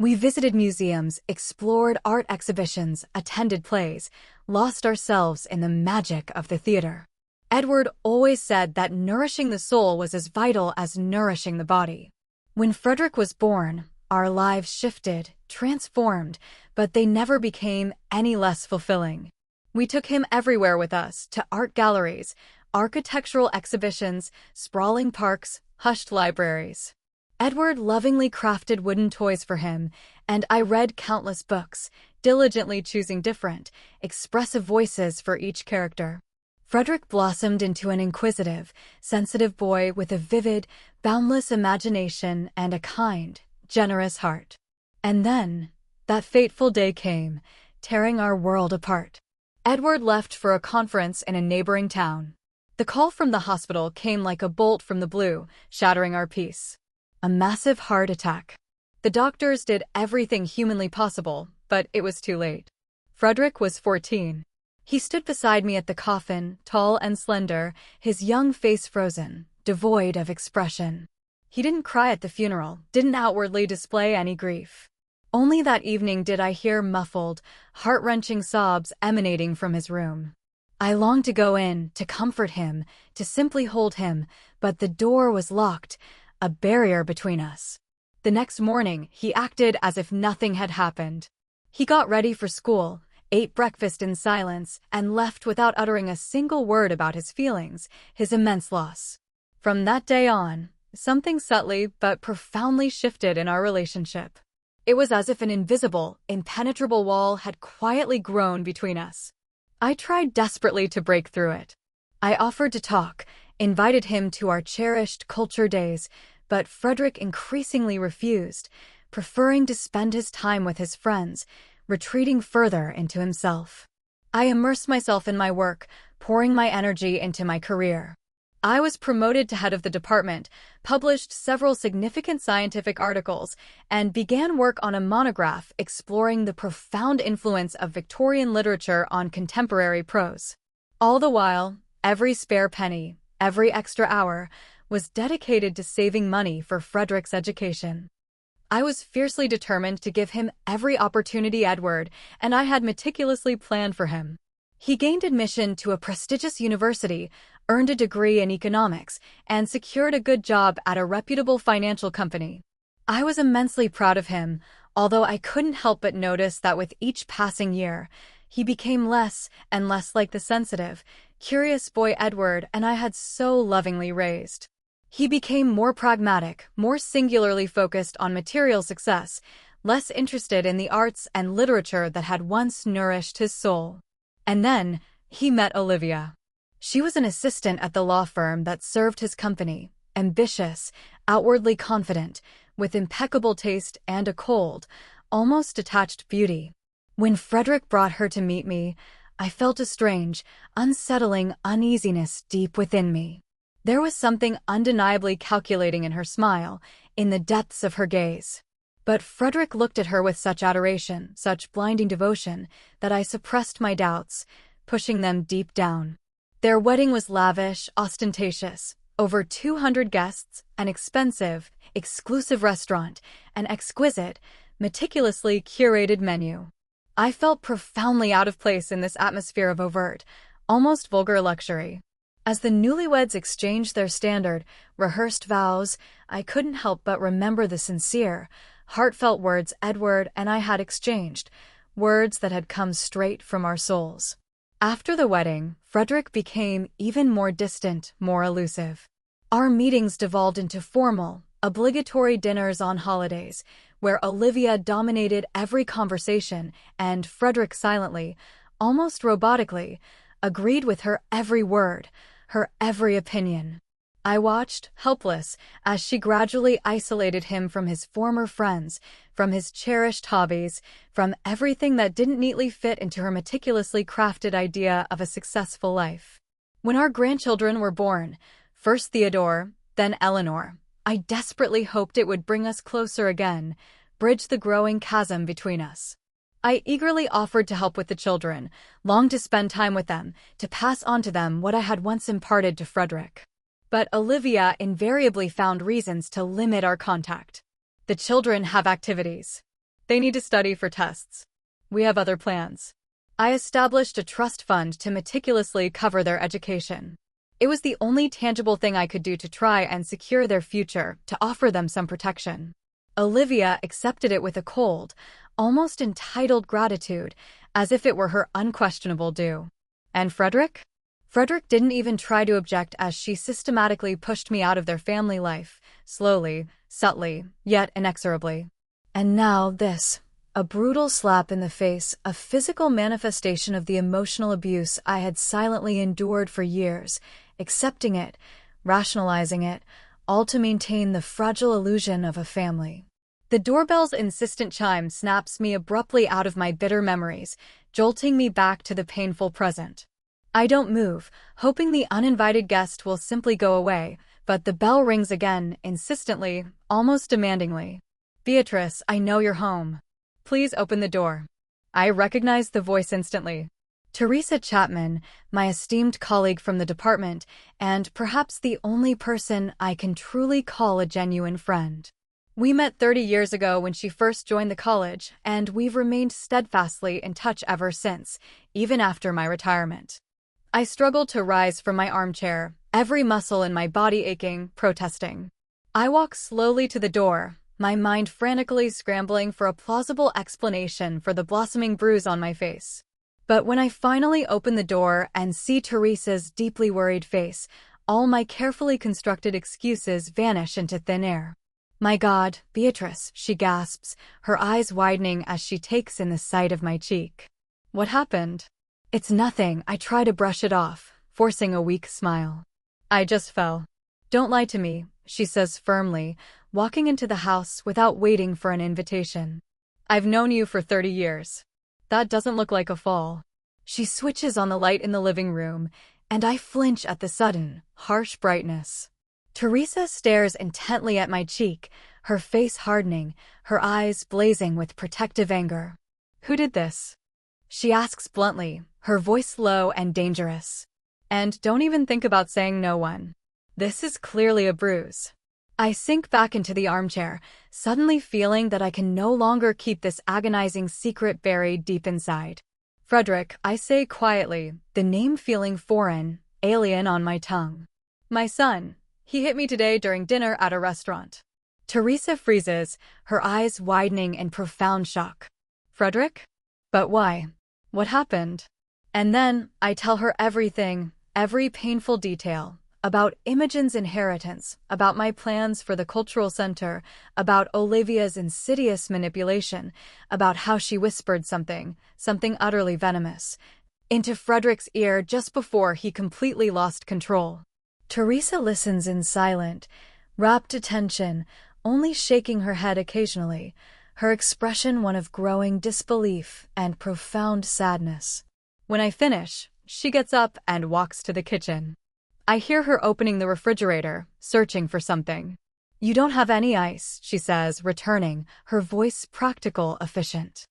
We visited museums, explored art exhibitions, attended plays, lost ourselves in the magic of the theater. Edward always said that nourishing the soul was as vital as nourishing the body. When Frederick was born, our lives shifted, transformed, but they never became any less fulfilling. We took him everywhere with us, to art galleries, architectural exhibitions, sprawling parks, hushed libraries. Edward lovingly crafted wooden toys for him, and I read countless books, diligently choosing different, expressive voices for each character. Frederick blossomed into an inquisitive, sensitive boy with a vivid, boundless imagination and a kind, generous heart. And then, that fateful day came, tearing our world apart. Edward left for a conference in a neighboring town. The call from the hospital came like a bolt from the blue, shattering our peace. A massive heart attack. The doctors did everything humanly possible, but it was too late. Frederick was 14. He stood beside me at the coffin, tall and slender, his young face frozen, devoid of expression. He didn't cry at the funeral, didn't outwardly display any grief. Only that evening did I hear muffled, heart-wrenching sobs emanating from his room. I longed to go in, to comfort him, to simply hold him, but the door was locked, a barrier between us. The next morning, he acted as if nothing had happened. He got ready for school, ate breakfast in silence, and left without uttering a single word about his feelings, his immense loss. From that day on, something subtly but profoundly shifted in our relationship. It was as if an invisible, impenetrable wall had quietly grown between us. I tried desperately to break through it. I offered to talk, invited him to our cherished culture days, but Frederick increasingly refused, preferring to spend his time with his friends, retreating further into himself. I immersed myself in my work, pouring my energy into my career. I was promoted to head of the department, published several significant scientific articles, and began work on a monograph exploring the profound influence of Victorian literature on contemporary prose. All the while, every spare penny, every extra hour, was dedicated to saving money for Frederick's education. I was fiercely determined to give him every opportunity Edward and I had meticulously planned for him. He gained admission to a prestigious university, earned a degree in economics, and secured a good job at a reputable financial company. I was immensely proud of him, although I couldn't help but notice that with each passing year, he became less and less like the sensitive, curious boy Edward and I had so lovingly raised. He became more pragmatic, more singularly focused on material success, less interested in the arts and literature that had once nourished his soul. And then, he met Olivia. She was an assistant at the law firm that served his company, ambitious, outwardly confident, with impeccable taste and a cold, almost detached beauty. When Frederick brought her to meet me, I felt a strange, unsettling uneasiness deep within me. There was something undeniably calculating in her smile, in the depths of her gaze. But Frederick looked at her with such adoration, such blinding devotion, that I suppressed my doubts, pushing them deep down. Their wedding was lavish, ostentatious, over 200 guests, an expensive, exclusive restaurant, an exquisite, meticulously curated menu. I felt profoundly out of place in this atmosphere of overt, almost vulgar luxury. As the newlyweds exchanged their standard, rehearsed vows, I couldn't help but remember the sincere, heartfelt words Edward and I had exchanged, words that had come straight from our souls. After the wedding, Frederick became even more distant, more elusive. Our meetings devolved into formal, obligatory dinners on holidays, where Olivia dominated every conversation and Frederick silently, almost robotically, agreed with her every word, her every opinion. I watched, helpless, as she gradually isolated him from his former friends, from his cherished hobbies, from everything that didn't neatly fit into her meticulously crafted idea of a successful life. When our grandchildren were born, first Theodore, then Eleanor, I desperately hoped it would bring us closer again, bridge the growing chasm between us. I eagerly offered to help with the children, longed to spend time with them, to pass on to them what I had once imparted to Frederick. But Olivia invariably found reasons to limit our contact. The children have activities. They need to study for tests. We have other plans. I established a trust fund to meticulously cover their education. It was the only tangible thing I could do to try and secure their future, to offer them some protection. Olivia accepted it with a cold, almost entitled gratitude, as if it were her unquestionable due. And Frederick? Frederick didn't even try to object as she systematically pushed me out of their family life, slowly, subtly, yet inexorably. And now this. A brutal slap in the face, a physical manifestation of the emotional abuse I had silently endured for years, accepting it, rationalizing it, all to maintain the fragile illusion of a family. The doorbell's insistent chime snaps me abruptly out of my bitter memories, jolting me back to the painful present. I don't move, hoping the uninvited guest will simply go away, but the bell rings again, insistently, almost demandingly. Beatrice, I know you're home. Please open the door. I recognized the voice instantly. Teresa Chapman, my esteemed colleague from the department, and perhaps the only person I can truly call a genuine friend. We met 30 years ago when she first joined the college, and we've remained steadfastly in touch ever since, even after my retirement. I struggled to rise from my armchair, every muscle in my body aching, protesting. I walked slowly to the door, my mind frantically scrambling for a plausible explanation for the blossoming bruise on my face. But when I finally open the door and see Teresa's deeply worried face, all my carefully constructed excuses vanish into thin air. My God, Beatrice, she gasps, her eyes widening as she takes in the sight of my cheek. What happened? It's nothing, I try to brush it off, forcing a weak smile. I just fell. Don't lie to me, she says firmly, walking into the house without waiting for an invitation. I've known you for 30 years. That doesn't look like a fall. She switches on the light in the living room, and I flinch at the sudden, harsh brightness. Teresa stares intently at my cheek, her face hardening, her eyes blazing with protective anger. Who did this? She asks bluntly, her voice low and dangerous. And don't even think about saying no one. This is clearly a bruise. I sink back into the armchair, suddenly feeling that I can no longer keep this agonizing secret buried deep inside. Frederick, I say quietly, the name feeling foreign, alien on my tongue. My son. He hit me today during dinner at a restaurant. Teresa freezes, her eyes widening in profound shock. Frederick? But why? What happened? And then, I tell her everything, every painful detail, about Imogen's inheritance, about my plans for the cultural center, about Olivia's insidious manipulation, about how she whispered something utterly venomous, into Frederick's ear just before he completely lost control. Teresa listens in silent, rapt attention, only shaking her head occasionally, her expression one of growing disbelief and profound sadness. When I finish, she gets up and walks to the kitchen. I hear her opening the refrigerator, searching for something. You don't have any ice, she says, returning, her voice practical, efficient.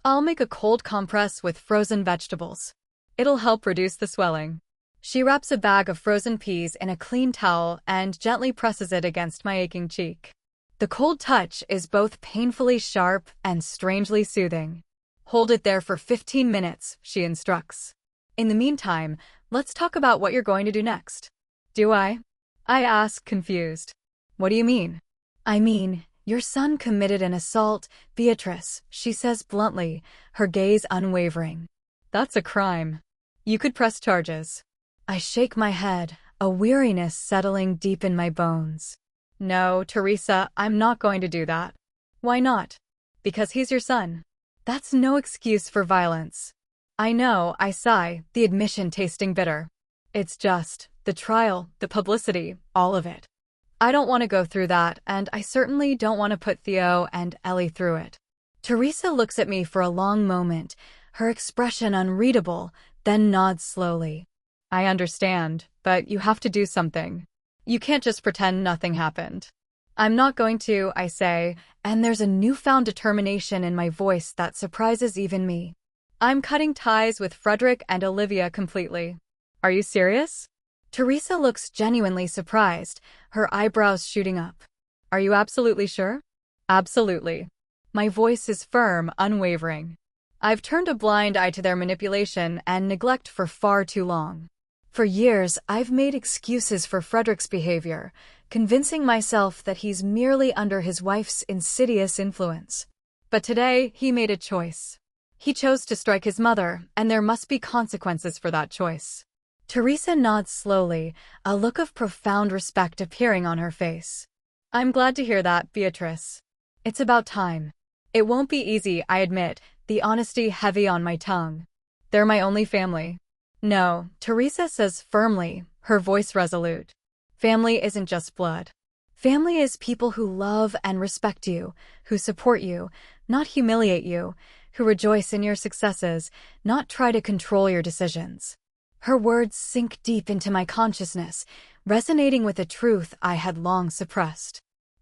I'll make a cold compress with frozen vegetables. It'll help reduce the swelling. She wraps a bag of frozen peas in a clean towel and gently presses it against my aching cheek. The cold touch is both painfully sharp and strangely soothing. Hold it there for 15 minutes, she instructs. In the meantime, let's talk about what you're going to do next. Do I? I ask, confused. What do you mean? I mean, your son committed an assault, Beatrice, she says bluntly, her gaze unwavering. That's a crime. You could press charges. I shake my head, a weariness settling deep in my bones. No, Teresa, I'm not going to do that. Why not? Because he's your son. That's no excuse for violence. I know, I sigh, the admission tasting bitter. It's just, the trial, the publicity, all of it. I don't want to go through that, and I certainly don't want to put Theo and Ellie through it. Teresa looks at me for a long moment, her expression unreadable, then nods slowly. I understand, but you have to do something. You can't just pretend nothing happened. I'm not going to, I say, and there's a newfound determination in my voice that surprises even me. I'm cutting ties with Frederick and Olivia completely. Are you serious? Teresa looks genuinely surprised, her eyebrows shooting up. Are you absolutely sure? Absolutely. My voice is firm, unwavering. I've turned a blind eye to their manipulation and neglect for far too long. For years, I've made excuses for Frederick's behavior, convincing myself that he's merely under his wife's insidious influence. But today, he made a choice. He chose to strike his mother, and there must be consequences for that choice. Teresa nods slowly, a look of profound respect appearing on her face. I'm glad to hear that, Beatrice. It's about time. It won't be easy, I admit, the honesty heavy on my tongue. They're my only family. No, Teresa says firmly, her voice resolute. Family isn't just blood. Family is people who love and respect you, who support you, not humiliate you, who rejoice in your successes, not try to control your decisions. Her words sink deep into my consciousness, resonating with a truth I had long suppressed.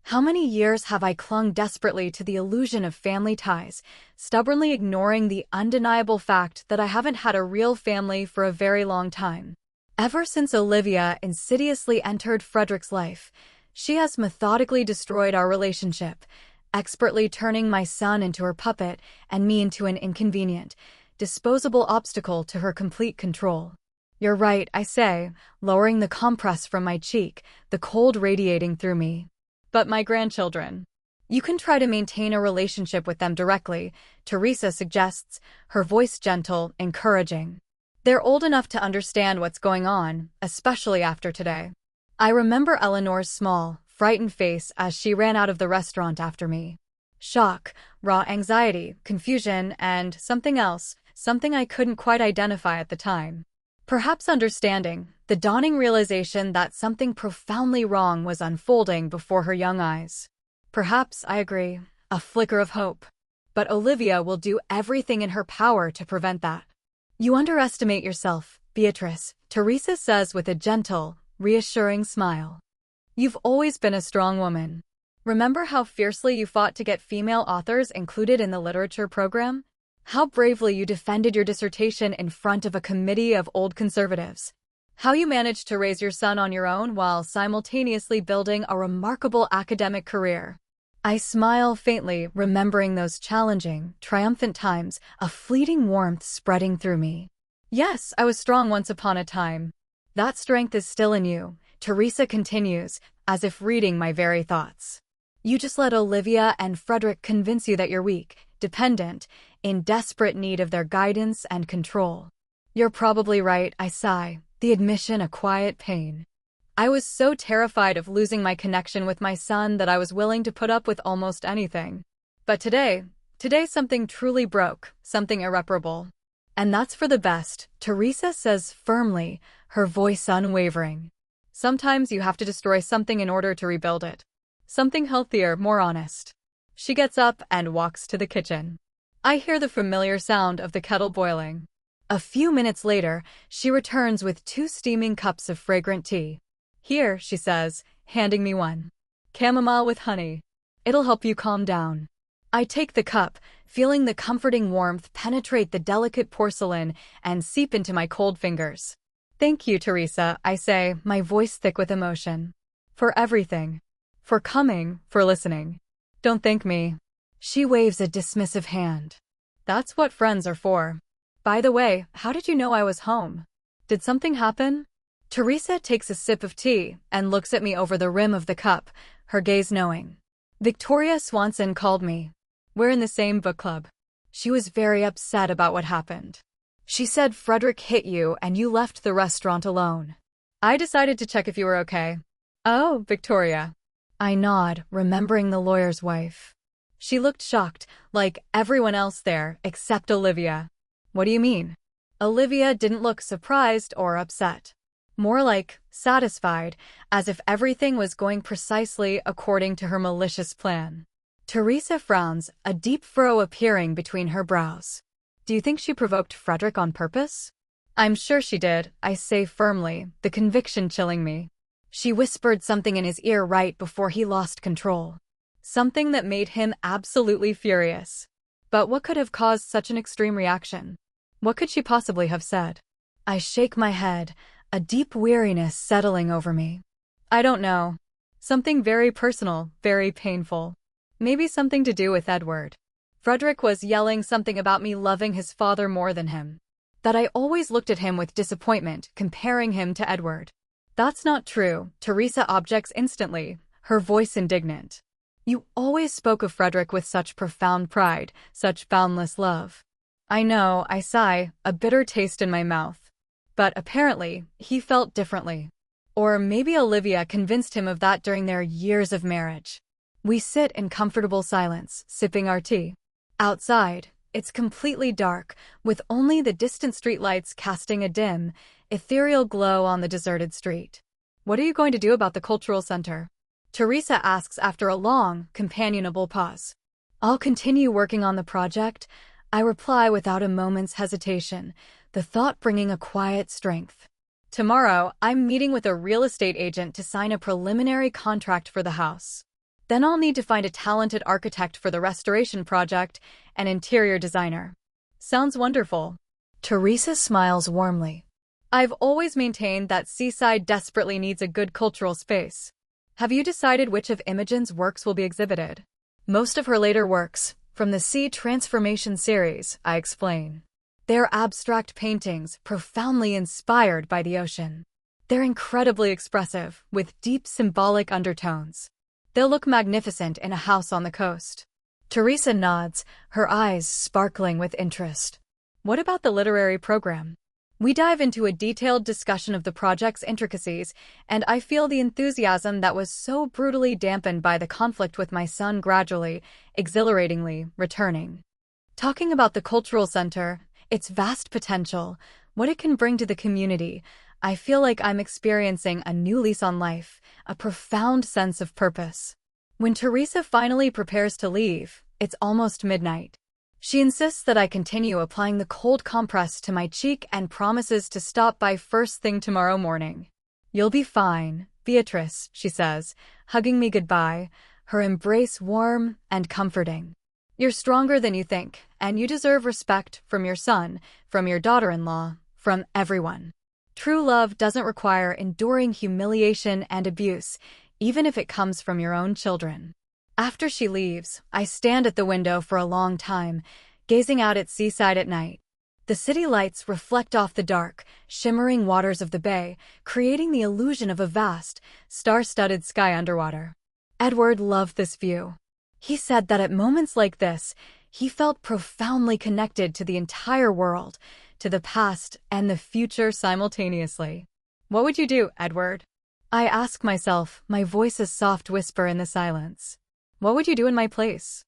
How many years have I clung desperately to the illusion of family ties, stubbornly ignoring the undeniable fact that I haven't had a real family for a very long time? Ever since Olivia insidiously entered Frederick's life, she has methodically destroyed our relationship, expertly turning my son into her puppet and me into an inconvenient, disposable obstacle to her complete control. You're right, I say, lowering the compress from my cheek, the cold radiating through me. But my grandchildren. You can try to maintain a relationship with them directly, Teresa suggests, her voice gentle, encouraging. They're old enough to understand what's going on, especially after today. I remember Eleanor's small, frightened face as she ran out of the restaurant after me. Shock, raw anxiety, confusion, and something else, something I couldn't quite identify at the time. Perhaps understanding, the dawning realization that something profoundly wrong was unfolding before her young eyes. Perhaps, I agree, a flicker of hope. But Olivia will do everything in her power to prevent that. You underestimate yourself, Beatrice, Teresa says with a gentle, reassuring smile. You've always been a strong woman. Remember how fiercely you fought to get female authors included in the literature program? How bravely you defended your dissertation in front of a committee of old conservatives. How you managed to raise your son on your own while simultaneously building a remarkable academic career. I smile faintly, remembering those challenging, triumphant times, a fleeting warmth spreading through me. Yes, I was strong once upon a time. That strength is still in you, Teresa continues, as if reading my very thoughts. You just let Olivia and Frederick convince you that you're weak, dependent, in desperate need of their guidance and control. You're probably right, I sigh, the admission a quiet pain. I was so terrified of losing my connection with my son that I was willing to put up with almost anything. But today something truly broke, something irreparable. And that's for the best, Teresa says firmly, her voice unwavering. Sometimes you have to destroy something in order to rebuild it. Something healthier, more honest. She gets up and walks to the kitchen. I hear the familiar sound of the kettle boiling. A few minutes later, she returns with 2 steaming cups of fragrant tea. Here, she says, handing me one. Chamomile with honey. It'll help you calm down. I take the cup, feeling the comforting warmth penetrate the delicate porcelain and seep into my cold fingers. Thank you, Teresa, I say, my voice thick with emotion. For everything. For coming, for listening. Don't thank me. She waves a dismissive hand. That's what friends are for. By the way, how did you know I was home? Did something happen? Teresa takes a sip of tea and looks at me over the rim of the cup, her gaze knowing. Victoria Swanson called me. We're in the same book club. She was very upset about what happened. She said Frederick hit you and you left the restaurant alone. I decided to check if you were okay. Oh, Victoria. I nod, remembering the lawyer's wife. She looked shocked, like everyone else there, except Olivia. What do you mean? Olivia didn't look surprised or upset. More like satisfied, as if everything was going precisely according to her malicious plan. Teresa frowns, a deep furrow appearing between her brows. Do you think she provoked Frederick on purpose? I'm sure she did, I say firmly, the conviction chilling me. She whispered something in his ear right before he lost control. Something that made him absolutely furious. But what could have caused such an extreme reaction? What could she possibly have said? I shake my head, a deep weariness settling over me. I don't know. Something very personal, very painful. Maybe something to do with Edward. Frederick was yelling something about me loving his father more than him. That I always looked at him with disappointment, comparing him to Edward. That's not true, Teresa objects instantly, her voice indignant. You always spoke of Frederick with such profound pride, such boundless love. I know, I sigh, a bitter taste in my mouth. But apparently, he felt differently. Or maybe Olivia convinced him of that during their years of marriage. We sit in comfortable silence, sipping our tea. Outside, it's completely dark, with only the distant streetlights casting a dim, ethereal glow on the deserted street. What are you going to do about the cultural center? Teresa asks after a long, companionable pause. I'll continue working on the project, I reply without a moment's hesitation, the thought bringing a quiet strength. Tomorrow, I'm meeting with a real estate agent to sign a preliminary contract for the house. Then I'll need to find a talented architect for the restoration project, an interior designer. Sounds wonderful. Teresa smiles warmly. I've always maintained that Seaside desperately needs a good cultural space. Have you decided which of Imogen's works will be exhibited? Most of her later works, from the Sea Transformation series, I explain. They're abstract paintings, profoundly inspired by the ocean. They're incredibly expressive, with deep symbolic undertones. They'll look magnificent in a house on the coast. Teresa nods, her eyes sparkling with interest. What about the literary program? We dive into a detailed discussion of the project's intricacies, and I feel the enthusiasm that was so brutally dampened by the conflict with my son gradually, exhilaratingly, returning. Talking about the cultural center, its vast potential, what it can bring to the community, I feel like I'm experiencing a new lease on life, a profound sense of purpose. When Teresa finally prepares to leave, it's almost midnight. She insists that I continue applying the cold compress to my cheek and promises to stop by first thing tomorrow morning. You'll be fine, Beatrice, she says, hugging me goodbye, her embrace warm and comforting. You're stronger than you think, and you deserve respect from your son, from your daughter-in-law, from everyone. True love doesn't require enduring humiliation and abuse, even if it comes from your own children. After she leaves, I stand at the window for a long time, gazing out at Seaside at night. The city lights reflect off the dark, shimmering waters of the bay, creating the illusion of a vast, star-studded sky underwater. Edward loved this view. He said that at moments like this, he felt profoundly connected to the entire world, to the past and the future simultaneously. What would you do, Edward? I ask myself, my voice a soft whisper in the silence. What would you do in my place?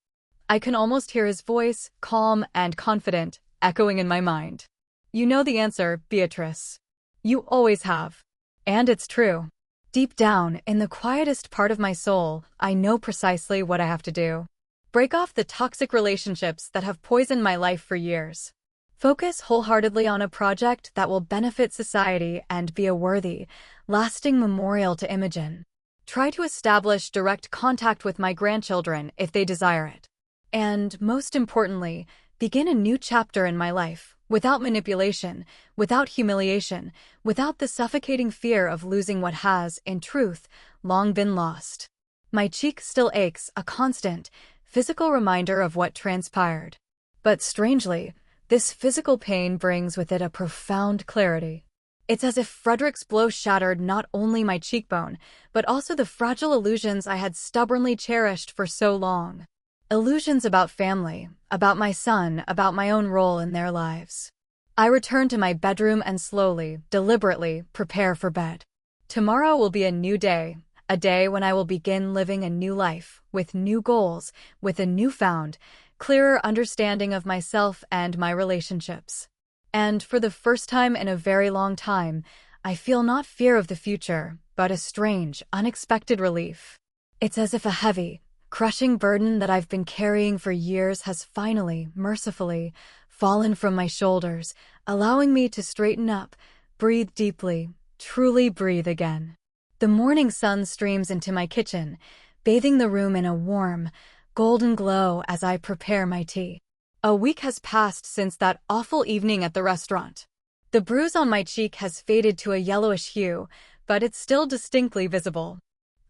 I can almost hear his voice, calm and confident, echoing in my mind. You know the answer, Beatrice. You always have. And it's true. Deep down, in the quietest part of my soul, I know precisely what I have to do. Break off the toxic relationships that have poisoned my life for years. Focus wholeheartedly on a project that will benefit society and be a worthy, lasting memorial to Imogen. Try to establish direct contact with my grandchildren if they desire it. And, most importantly, begin a new chapter in my life, without manipulation, without humiliation, without the suffocating fear of losing what has, in truth, long been lost. My cheek still aches, a constant, physical reminder of what transpired. But strangely, this physical pain brings with it a profound clarity. It's as if Frederick's blow shattered not only my cheekbone, but also the fragile illusions I had stubbornly cherished for so long. Illusions about family, about my son, about my own role in their lives. I return to my bedroom and slowly, deliberately, prepare for bed. Tomorrow will be a new day, a day when I will begin living a new life, with new goals, with a newfound, clearer understanding of myself and my relationships. And for the first time in a very long time, I feel not fear of the future, but a strange, unexpected relief. It's as if a heavy, crushing burden that I've been carrying for years has finally, mercifully, fallen from my shoulders, allowing me to straighten up, breathe deeply, truly breathe again. The morning sun streams into my kitchen, bathing the room in a warm, golden glow as I prepare my tea. A week has passed since that awful evening at the restaurant. The bruise on my cheek has faded to a yellowish hue, but it's still distinctly visible.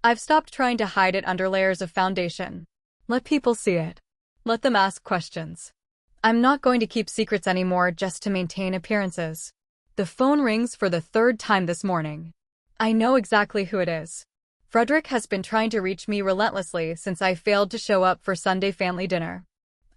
I've stopped trying to hide it under layers of foundation. Let people see it. Let them ask questions. I'm not going to keep secrets anymore just to maintain appearances. The phone rings for the third time this morning. I know exactly who it is. Frederick has been trying to reach me relentlessly since I failed to show up for Sunday family dinner.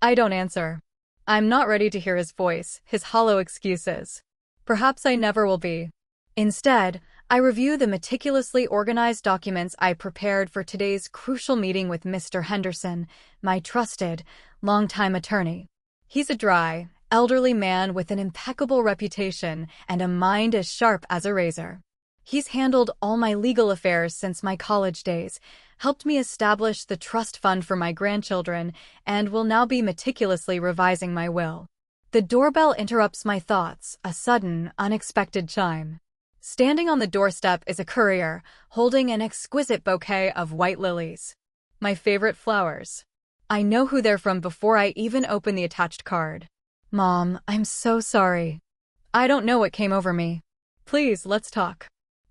I don't answer. I'm not ready to hear his voice, his hollow excuses. Perhaps I never will be. Instead, I review the meticulously organized documents I prepared for today's crucial meeting with Mr. Henderson, my trusted, longtime attorney. He's a dry, elderly man with an impeccable reputation and a mind as sharp as a razor. He's handled all my legal affairs since my college days, helped me establish the trust fund for my grandchildren, and will now be meticulously revising my will. The doorbell interrupts my thoughts, a sudden, unexpected chime. Standing on the doorstep is a courier, holding an exquisite bouquet of white lilies. My favorite flowers. I know who they're from before I even open the attached card. Mom, I'm so sorry. I don't know what came over me. Please, let's talk.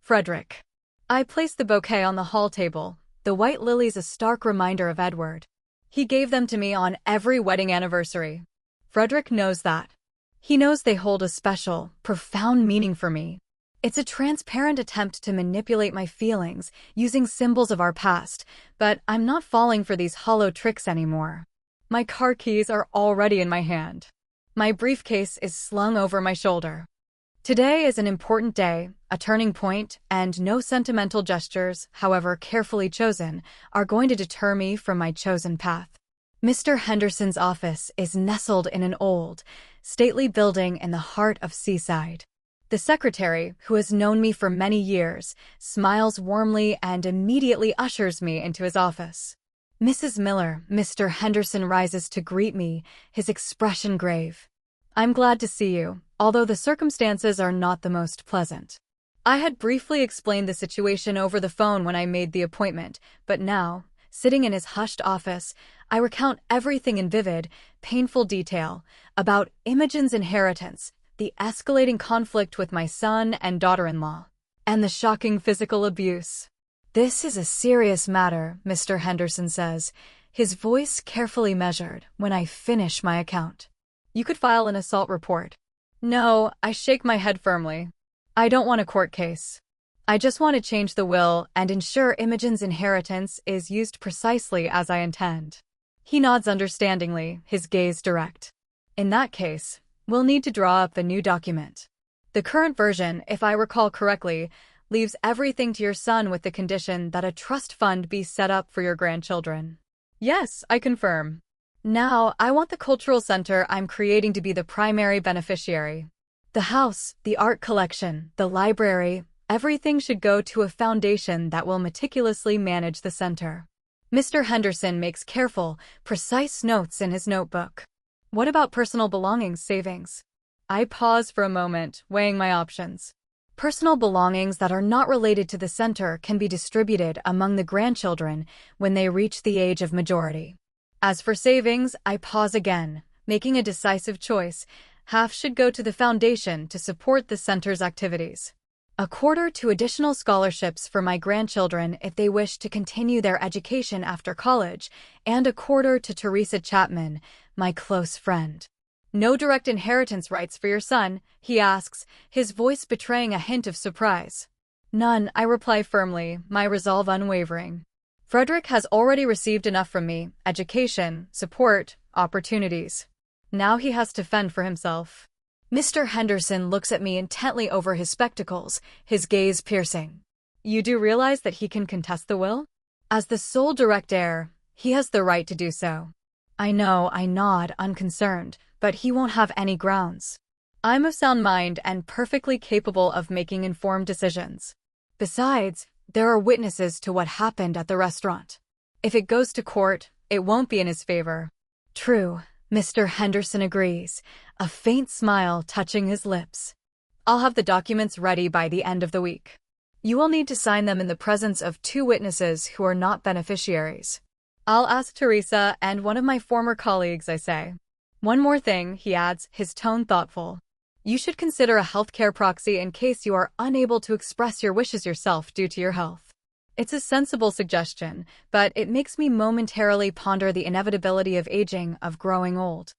Frederick. I place the bouquet on the hall table, the white lilies a stark reminder of Edward. He gave them to me on every wedding anniversary. Frederick knows that. He knows they hold a special, profound meaning for me. It's a transparent attempt to manipulate my feelings, using symbols of our past, but I'm not falling for these hollow tricks anymore. My car keys are already in my hand. My briefcase is slung over my shoulder. Today is an important day, a turning point, and no sentimental gestures, however carefully chosen, are going to deter me from my chosen path. Mr. Henderson's office is nestled in an old, stately building in the heart of Seaside. The secretary, who has known me for many years, smiles warmly and immediately ushers me into his office. Mrs. Miller, Mr. Henderson rises to greet me, his expression grave. I'm glad to see you, although the circumstances are not the most pleasant. I had briefly explained the situation over the phone when I made the appointment, but now, sitting in his hushed office, I recount everything in vivid, painful detail about Imogen's inheritance, the escalating conflict with my son and daughter-in-law, and the shocking physical abuse. This is a serious matter, Mr. Henderson says, his voice carefully measured when I finish my account. You could file an assault report. No, I shake my head firmly. I don't want a court case. I just want to change the will and ensure Imogen's inheritance is used precisely as I intend. He nods understandingly, his gaze direct. In that case, we'll need to draw up a new document. The current version, if I recall correctly, leaves everything to your son with the condition that a trust fund be set up for your grandchildren. Yes, I confirm. Now, I want the cultural center I'm creating to be the primary beneficiary. The house, the art collection, the library, everything should go to a foundation that will meticulously manage the center. Mr. Henderson makes careful, precise notes in his notebook. What about personal belongings savings? I pause for a moment, weighing my options. Personal belongings that are not related to the center can be distributed among the grandchildren when they reach the age of majority. As for savings, I pause again, making a decisive choice. Half should go to the foundation to support the center's activities. A quarter to additional scholarships for my grandchildren if they wish to continue their education after college, and a quarter to Teresa Chapman, my close friend. No direct inheritance rights for your son, he asks, his voice betraying a hint of surprise. None, I reply firmly, my resolve unwavering. Frederick has already received enough from me, education, support, opportunities. Now he has to fend for himself. Mr. Henderson looks at me intently over his spectacles, his gaze piercing. You do realize that he can contest the will? As the sole direct heir, he has the right to do so. I know, I nod, unconcerned, but he won't have any grounds. I'm of sound mind and perfectly capable of making informed decisions. Besides, there are witnesses to what happened at the restaurant. If it goes to court, it won't be in his favor. True, Mr. Henderson agrees, a faint smile touching his lips. I'll have the documents ready by the end of the week. You will need to sign them in the presence of 2 witnesses who are not beneficiaries. I'll ask Teresa and one of my former colleagues, I say. One more thing, he adds, his tone thoughtful. You should consider a healthcare proxy in case you are unable to express your wishes yourself due to your health. It's a sensible suggestion, but it makes me momentarily ponder the inevitability of aging, of growing old.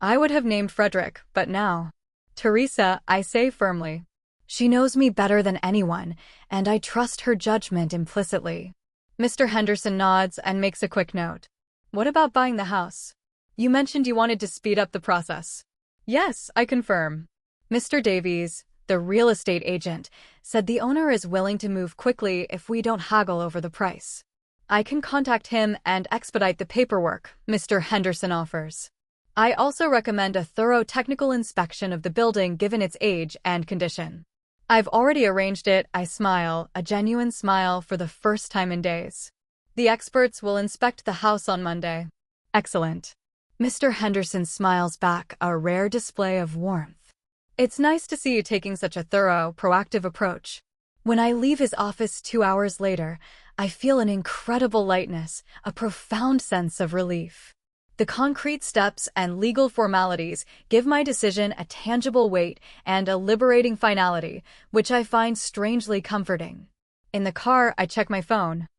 I would have named Frederick, but now. Teresa, I say firmly. She knows me better than anyone, and I trust her judgment implicitly. Mr. Henderson nods and makes a quick note. What about buying the house? You mentioned you wanted to speed up the process. Yes, I confirm. Mr. Davies, the real estate agent, said the owner is willing to move quickly if we don't haggle over the price. I can contact him and expedite the paperwork, Mr. Henderson offers. I also recommend a thorough technical inspection of the building given its age and condition. I've already arranged it, I smile, a genuine smile for the first time in days. The experts will inspect the house on Monday. Excellent. Mr. Henderson smiles back, a rare display of warmth. It's nice to see you taking such a thorough, proactive approach. When I leave his office 2 hours later, I feel an incredible lightness, a profound sense of relief. The concrete steps and legal formalities give my decision a tangible weight and a liberating finality, which I find strangely comforting. In the car, I check my phone.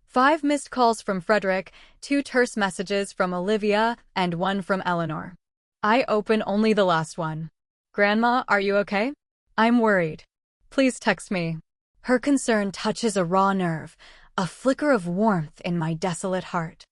5 missed calls from Frederick, 2 terse messages from Olivia, and 1 from Eleanor. I open only the last one. Grandma, are you okay? I'm worried. Please text me. Her concern touches a raw nerve, a flicker of warmth in my desolate heart.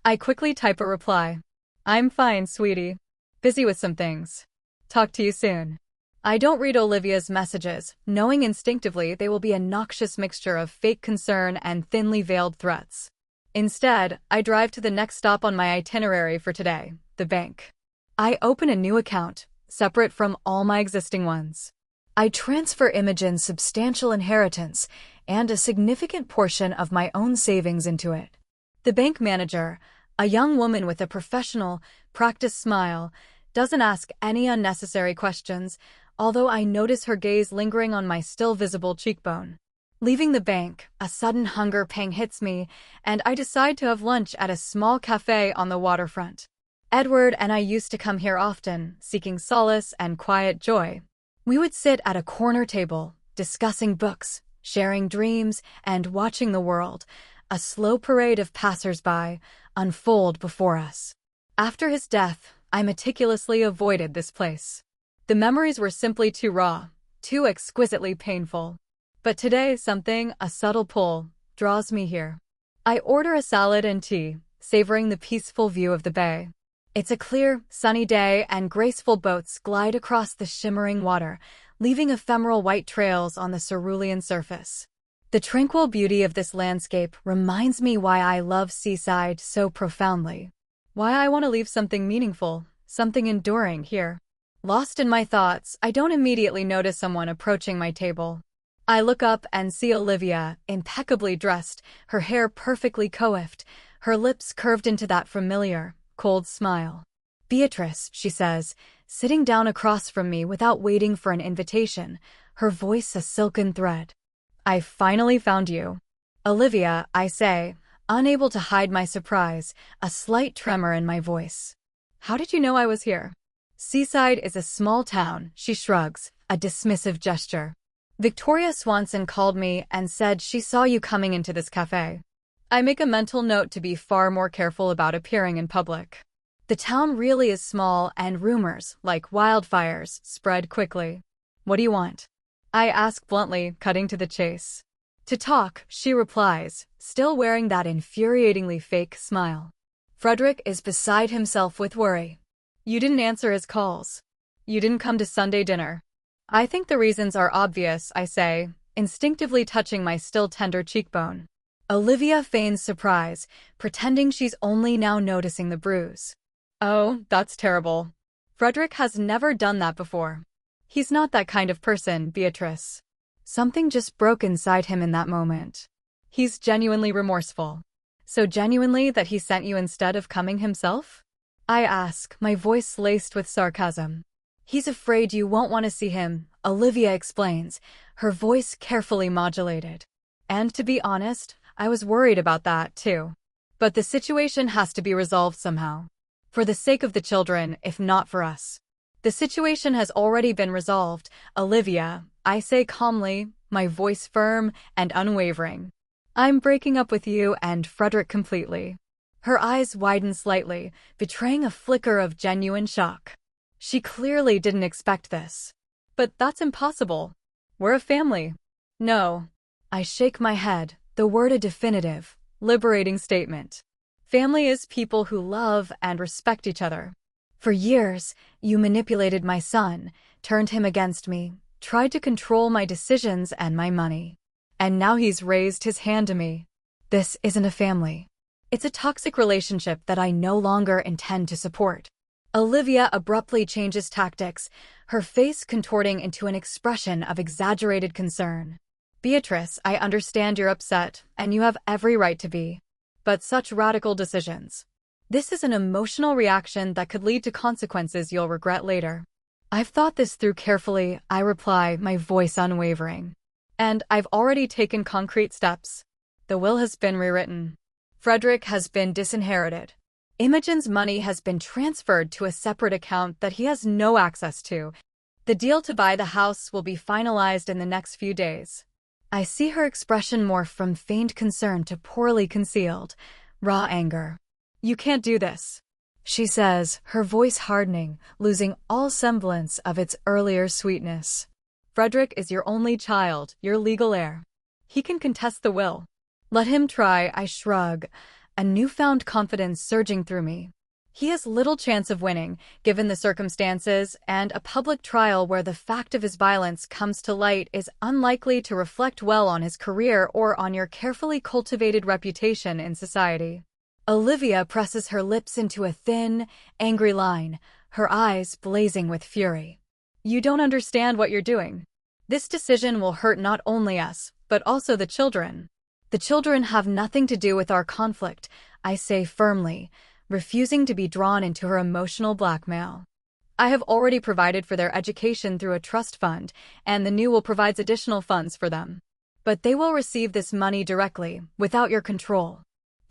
I quickly type a reply. I'm fine, sweetie. Busy with some things. Talk to you soon. I don't read Olivia's messages, knowing instinctively they will be a noxious mixture of fake concern and thinly veiled threats. Instead, I drive to the next stop on my itinerary for today, the bank. I open a new account, separate from all my existing ones. I transfer Imogen's substantial inheritance and a significant portion of my own savings into it. The bank manager, a young woman with a professional, practiced smile, doesn't ask any unnecessary questions, although I notice her gaze lingering on my still visible cheekbone. Leaving the bank, a sudden hunger pang hits me, and I decide to have lunch at a small cafe on the waterfront. Edward and I used to come here often, seeking solace and quiet joy. We would sit at a corner table, discussing books, sharing dreams, and watching the world, a slow parade of passers-by, unfold before us. After his death, I meticulously avoided this place. The memories were simply too raw, too exquisitely painful. But today something, a subtle pull, draws me here. I order a salad and tea, savoring the peaceful view of the bay. It's a clear, sunny day and graceful boats glide across the shimmering water, leaving ephemeral white trails on the cerulean surface. The tranquil beauty of this landscape reminds me why I love Seaside so profoundly. Why I want to leave something meaningful, something enduring here. Lost in my thoughts, I don't immediately notice someone approaching my table. I look up and see Olivia, impeccably dressed, her hair perfectly coiffed, her lips curved into that familiar, cold smile. Beatrice, she says, sitting down across from me without waiting for an invitation, her voice a silken thread. I finally found you. Olivia, I say, unable to hide my surprise, a slight tremor in my voice. How did you know I was here? Seaside is a small town, she shrugs, a dismissive gesture. Victoria Swanson called me and said she saw you coming into this cafe. I make a mental note to be far more careful about appearing in public. The town really is small and rumors, like wildfires, spread quickly. What do you want? I ask bluntly, cutting to the chase. To talk, she replies, still wearing that infuriatingly fake smile. Frederick is beside himself with worry. You didn't answer his calls. You didn't come to Sunday dinner. I think the reasons are obvious, I say, instinctively touching my still tender cheekbone. Olivia feigns surprise, pretending she's only now noticing the bruise. Oh, that's terrible. Frederick has never done that before. He's not that kind of person, Beatrice. Something just broke inside him in that moment. He's genuinely remorseful. So genuinely that he sent you instead of coming himself? I ask, my voice laced with sarcasm. He's afraid you won't want to see him, Olivia explains, her voice carefully modulated. And to be honest, I was worried about that, too. But the situation has to be resolved somehow. For the sake of the children, if not for us. The situation has already been resolved, Olivia, I say calmly, my voice firm and unwavering. I'm breaking up with you and Frederick completely. Her eyes widen slightly, betraying a flicker of genuine shock. She clearly didn't expect this. But that's impossible. We're a family. No. I shake my head, the word a definitive, liberating statement. Family is people who love and respect each other. For years, you manipulated my son, turned him against me, tried to control my decisions and my money. And now he's raised his hand to me. This isn't a family. It's a toxic relationship that I no longer intend to support. Olivia abruptly changes tactics, her face contorting into an expression of exaggerated concern. Beatrice, I understand you're upset, and you have every right to be. But such radical decisions. This is an emotional reaction that could lead to consequences you'll regret later. I've thought this through carefully, I reply, my voice unwavering. And I've already taken concrete steps. The will has been rewritten. Frederick has been disinherited. Imogen's money has been transferred to a separate account that he has no access to. The deal to buy the house will be finalized in the next few days. I see her expression morph from feigned concern to poorly concealed, raw anger. You can't do this, she says, her voice hardening, losing all semblance of its earlier sweetness. Frederick is your only child, your legal heir. He can contest the will. Let him try, I shrug, a newfound confidence surging through me. He has little chance of winning, given the circumstances, and a public trial where the fact of his violence comes to light is unlikely to reflect well on his career or on your carefully cultivated reputation in society. Olivia presses her lips into a thin, angry line, her eyes blazing with fury. You don't understand what you're doing. This decision will hurt not only us, but also the children. The children have nothing to do with our conflict, I say firmly, refusing to be drawn into her emotional blackmail. I have already provided for their education through a trust fund, and the new will provide additional funds for them. But they will receive this money directly, without your control.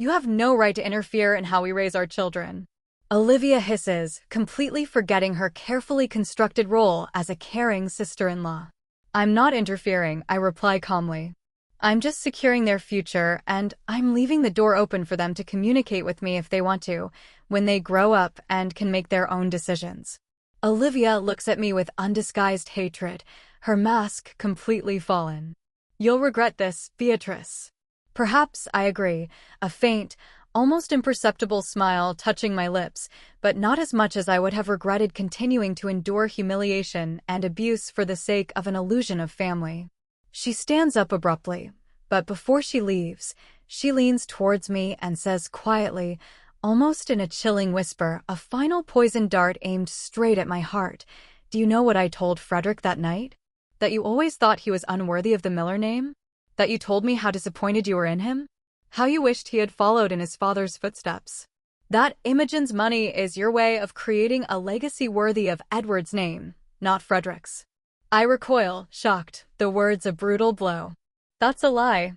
You have no right to interfere in how we raise our children. Olivia hisses, completely forgetting her carefully constructed role as a caring sister-in-law. I'm not interfering, I reply calmly. I'm just securing their future, and I'm leaving the door open for them to communicate with me if they want to, when they grow up and can make their own decisions. Olivia looks at me with undisguised hatred, her mask completely fallen. You'll regret this, Beatrice. Perhaps, I agree, a faint, almost imperceptible smile touching my lips, but not as much as I would have regretted continuing to endure humiliation and abuse for the sake of an illusion of family. She stands up abruptly, but before she leaves, she leans towards me and says quietly, almost in a chilling whisper, a final poison dart aimed straight at my heart. Do you know what I told Frederick that night? That you always thought he was unworthy of the Miller name? That you told me how disappointed you were in him? How you wished he had followed in his father's footsteps? That Imogen's money is your way of creating a legacy worthy of Edward's name, not Frederick's. I recoil, shocked, the words a brutal blow. That's a lie.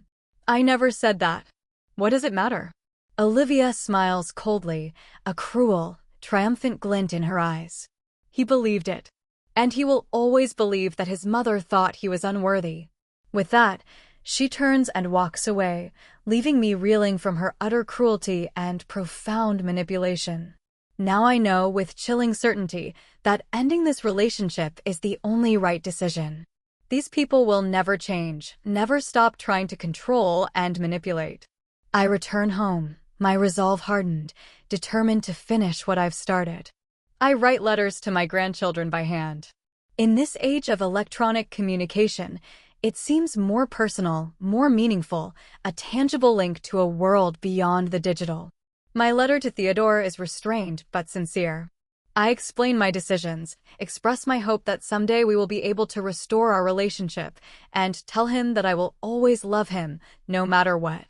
I never said that. What does it matter? Olivia smiles coldly, a cruel, triumphant glint in her eyes. He believed it. And he will always believe that his mother thought he was unworthy. With that, she turns and walks away, leaving me reeling from her utter cruelty and profound manipulation. Now I know with chilling certainty that ending this relationship is the only right decision. These people will never change, never stop trying to control and manipulate. I return home, my resolve hardened, determined to finish what I've started. I write letters to my grandchildren by hand. In this age of electronic communication, it seems more personal, more meaningful, a tangible link to a world beyond the digital. My letter to Theodore is restrained but sincere. I explain my decisions, express my hope that someday we will be able to restore our relationship, and tell him that I will always love him, no matter what.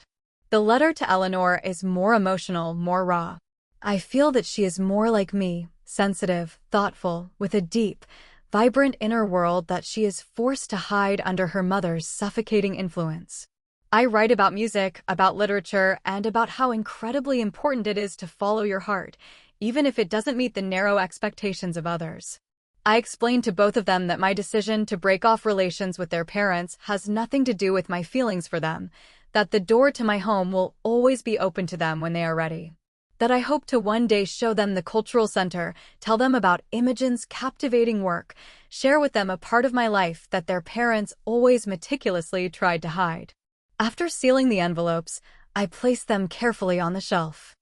The letter to Eleanor is more emotional, more raw. I feel that she is more like me, sensitive, thoughtful, with a deep, vibrant inner world that she is forced to hide under her mother's suffocating influence. I write about music, about literature, and about how incredibly important it is to follow your heart, even if it doesn't meet the narrow expectations of others. I explain to both of them that my decision to break off relations with their parents has nothing to do with my feelings for them, that the door to my home will always be open to them when they are ready. That I hope to one day show them the cultural center, tell them about Imogen's captivating work, share with them a part of my life that their parents always meticulously tried to hide. After sealing the envelopes, I place them carefully on the shelf.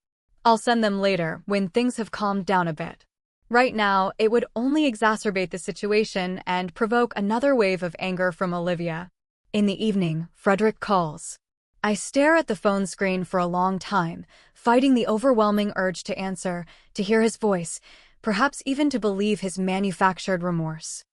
I'll send them later, when things have calmed down a bit. Right now, it would only exacerbate the situation and provoke another wave of anger from Olivia. In the evening, Frederick calls. I stare at the phone screen for a long time, fighting the overwhelming urge to answer, to hear his voice, perhaps even to believe his manufactured remorse.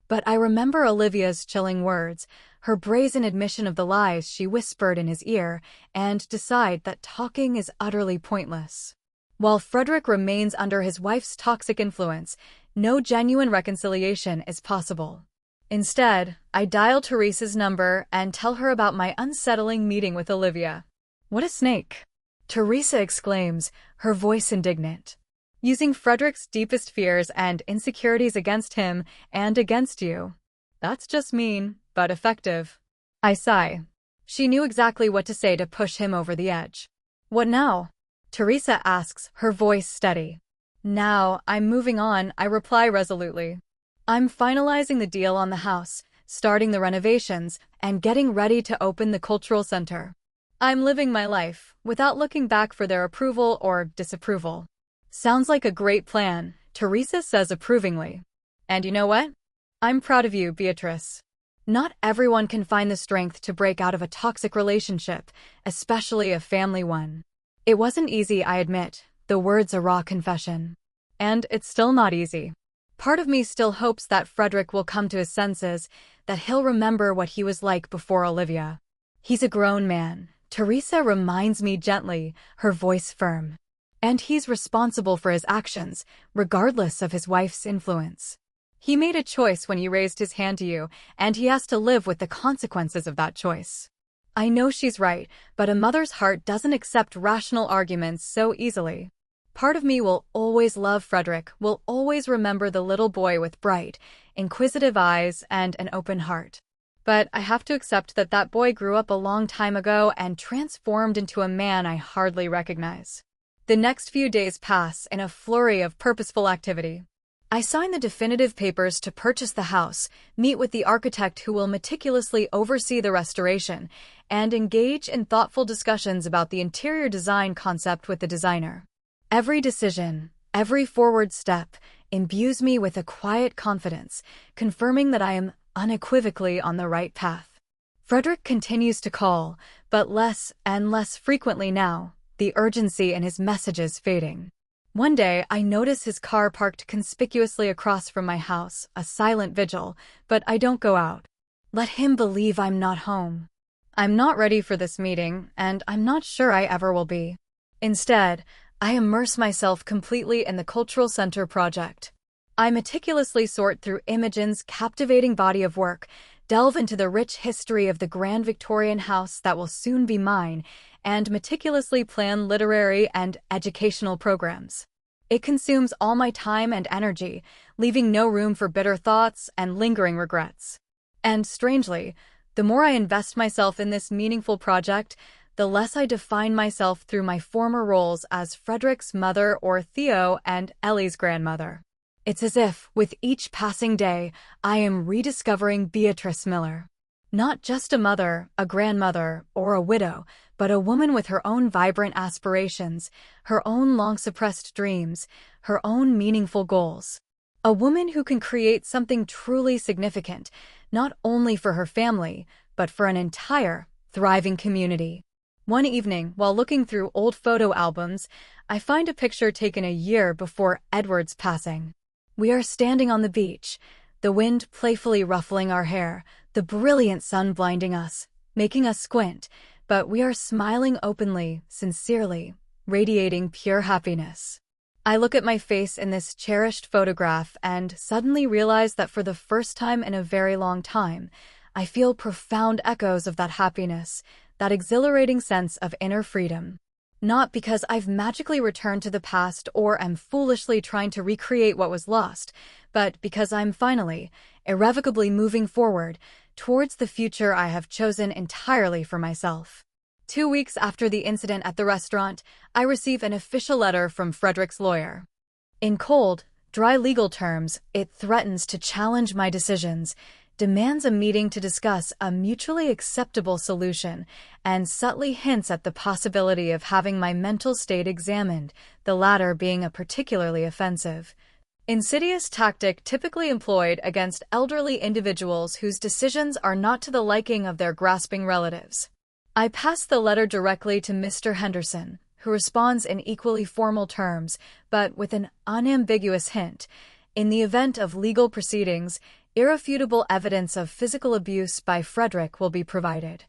But I remember Olivia's chilling words, her brazen admission of the lies she whispered in his ear, and decide that talking is utterly pointless. While Frederick remains under his wife's toxic influence, no genuine reconciliation is possible. Instead, I dial Teresa's number and tell her about my unsettling meeting with Olivia. "What a snake!" Teresa exclaims, her voice indignant. "Using Frederick's deepest fears and insecurities against him and against you. That's just mean, but effective." I sigh. She knew exactly what to say to push him over the edge. "What now?" Teresa asks, her voice steady. "Now, I'm moving on," I reply resolutely. "I'm finalizing the deal on the house, starting the renovations, and getting ready to open the cultural center. I'm living my life, without looking back for their approval or disapproval." "Sounds like a great plan," Teresa says approvingly. "And you know what? I'm proud of you, Beatrice." Not everyone can find the strength to break out of a toxic relationship, especially a family one. It wasn't easy, I admit, the words a raw confession. And it's still not easy. Part of me still hopes that Frederick will come to his senses, that he'll remember what he was like before Olivia. "He's a grown man," Teresa reminds me gently, her voice firm. "And he's responsible for his actions, regardless of his wife's influence. He made a choice when he raised his hand to you, and he has to live with the consequences of that choice." I know she's right, but a mother's heart doesn't accept rational arguments so easily. Part of me will always love Frederick, will always remember the little boy with bright, inquisitive eyes and an open heart. But I have to accept that that boy grew up a long time ago and transformed into a man I hardly recognize. The next few days pass in a flurry of purposeful activity. I sign the definitive papers to purchase the house, meet with the architect who will meticulously oversee the restoration, and engage in thoughtful discussions about the interior design concept with the designer. Every decision, every forward step, imbues me with a quiet confidence, confirming that I am unequivocally on the right path. Frederick continues to call, but less and less frequently now, the urgency in his messages fading. One day, I notice his car parked conspicuously across from my house, a silent vigil, but I don't go out. Let him believe I'm not home. I'm not ready for this meeting, and I'm not sure I ever will be. Instead, I immerse myself completely in the Cultural Center project. I meticulously sort through Imogen's captivating body of work, delve into the rich history of the grand Victorian house that will soon be mine, and meticulously plan literary and educational programs. It consumes all my time and energy, leaving no room for bitter thoughts and lingering regrets. And strangely, the more I invest myself in this meaningful project, the less I define myself through my former roles as Frederick's mother or Theo and Ellie's grandmother. It's as if, with each passing day, I am rediscovering Beatrice Miller. Not just a mother, a grandmother, or a widow, but a woman with her own vibrant aspirations, her own long-suppressed dreams, her own meaningful goals. A woman who can create something truly significant, not only for her family, but for an entire, thriving community. One evening, while looking through old photo albums, I find a picture taken a year before Edward's passing. We are standing on the beach, the wind playfully ruffling our hair, the brilliant sun blinding us, making us squint, but we are smiling openly, sincerely, radiating pure happiness. I look at my face in this cherished photograph and suddenly realize that for the first time in a very long time, I feel profound echoes of that happiness, that exhilarating sense of inner freedom. Not because I've magically returned to the past or am foolishly trying to recreate what was lost, but because I'm finally, irrevocably moving forward towards the future I have chosen entirely for myself. 2 weeks after the incident at the restaurant, I receive an official letter from Frederick's lawyer. In cold, dry legal terms, it threatens to challenge my decisions, demands a meeting to discuss a mutually acceptable solution, and subtly hints at the possibility of having my mental state examined, the latter being a particularly offensive, insidious tactic typically employed against elderly individuals whose decisions are not to the liking of their grasping relatives. I pass the letter directly to Mr. Henderson, who responds in equally formal terms, but with an unambiguous hint. In the event of legal proceedings, irrefutable evidence of physical abuse by Frederick will be provided,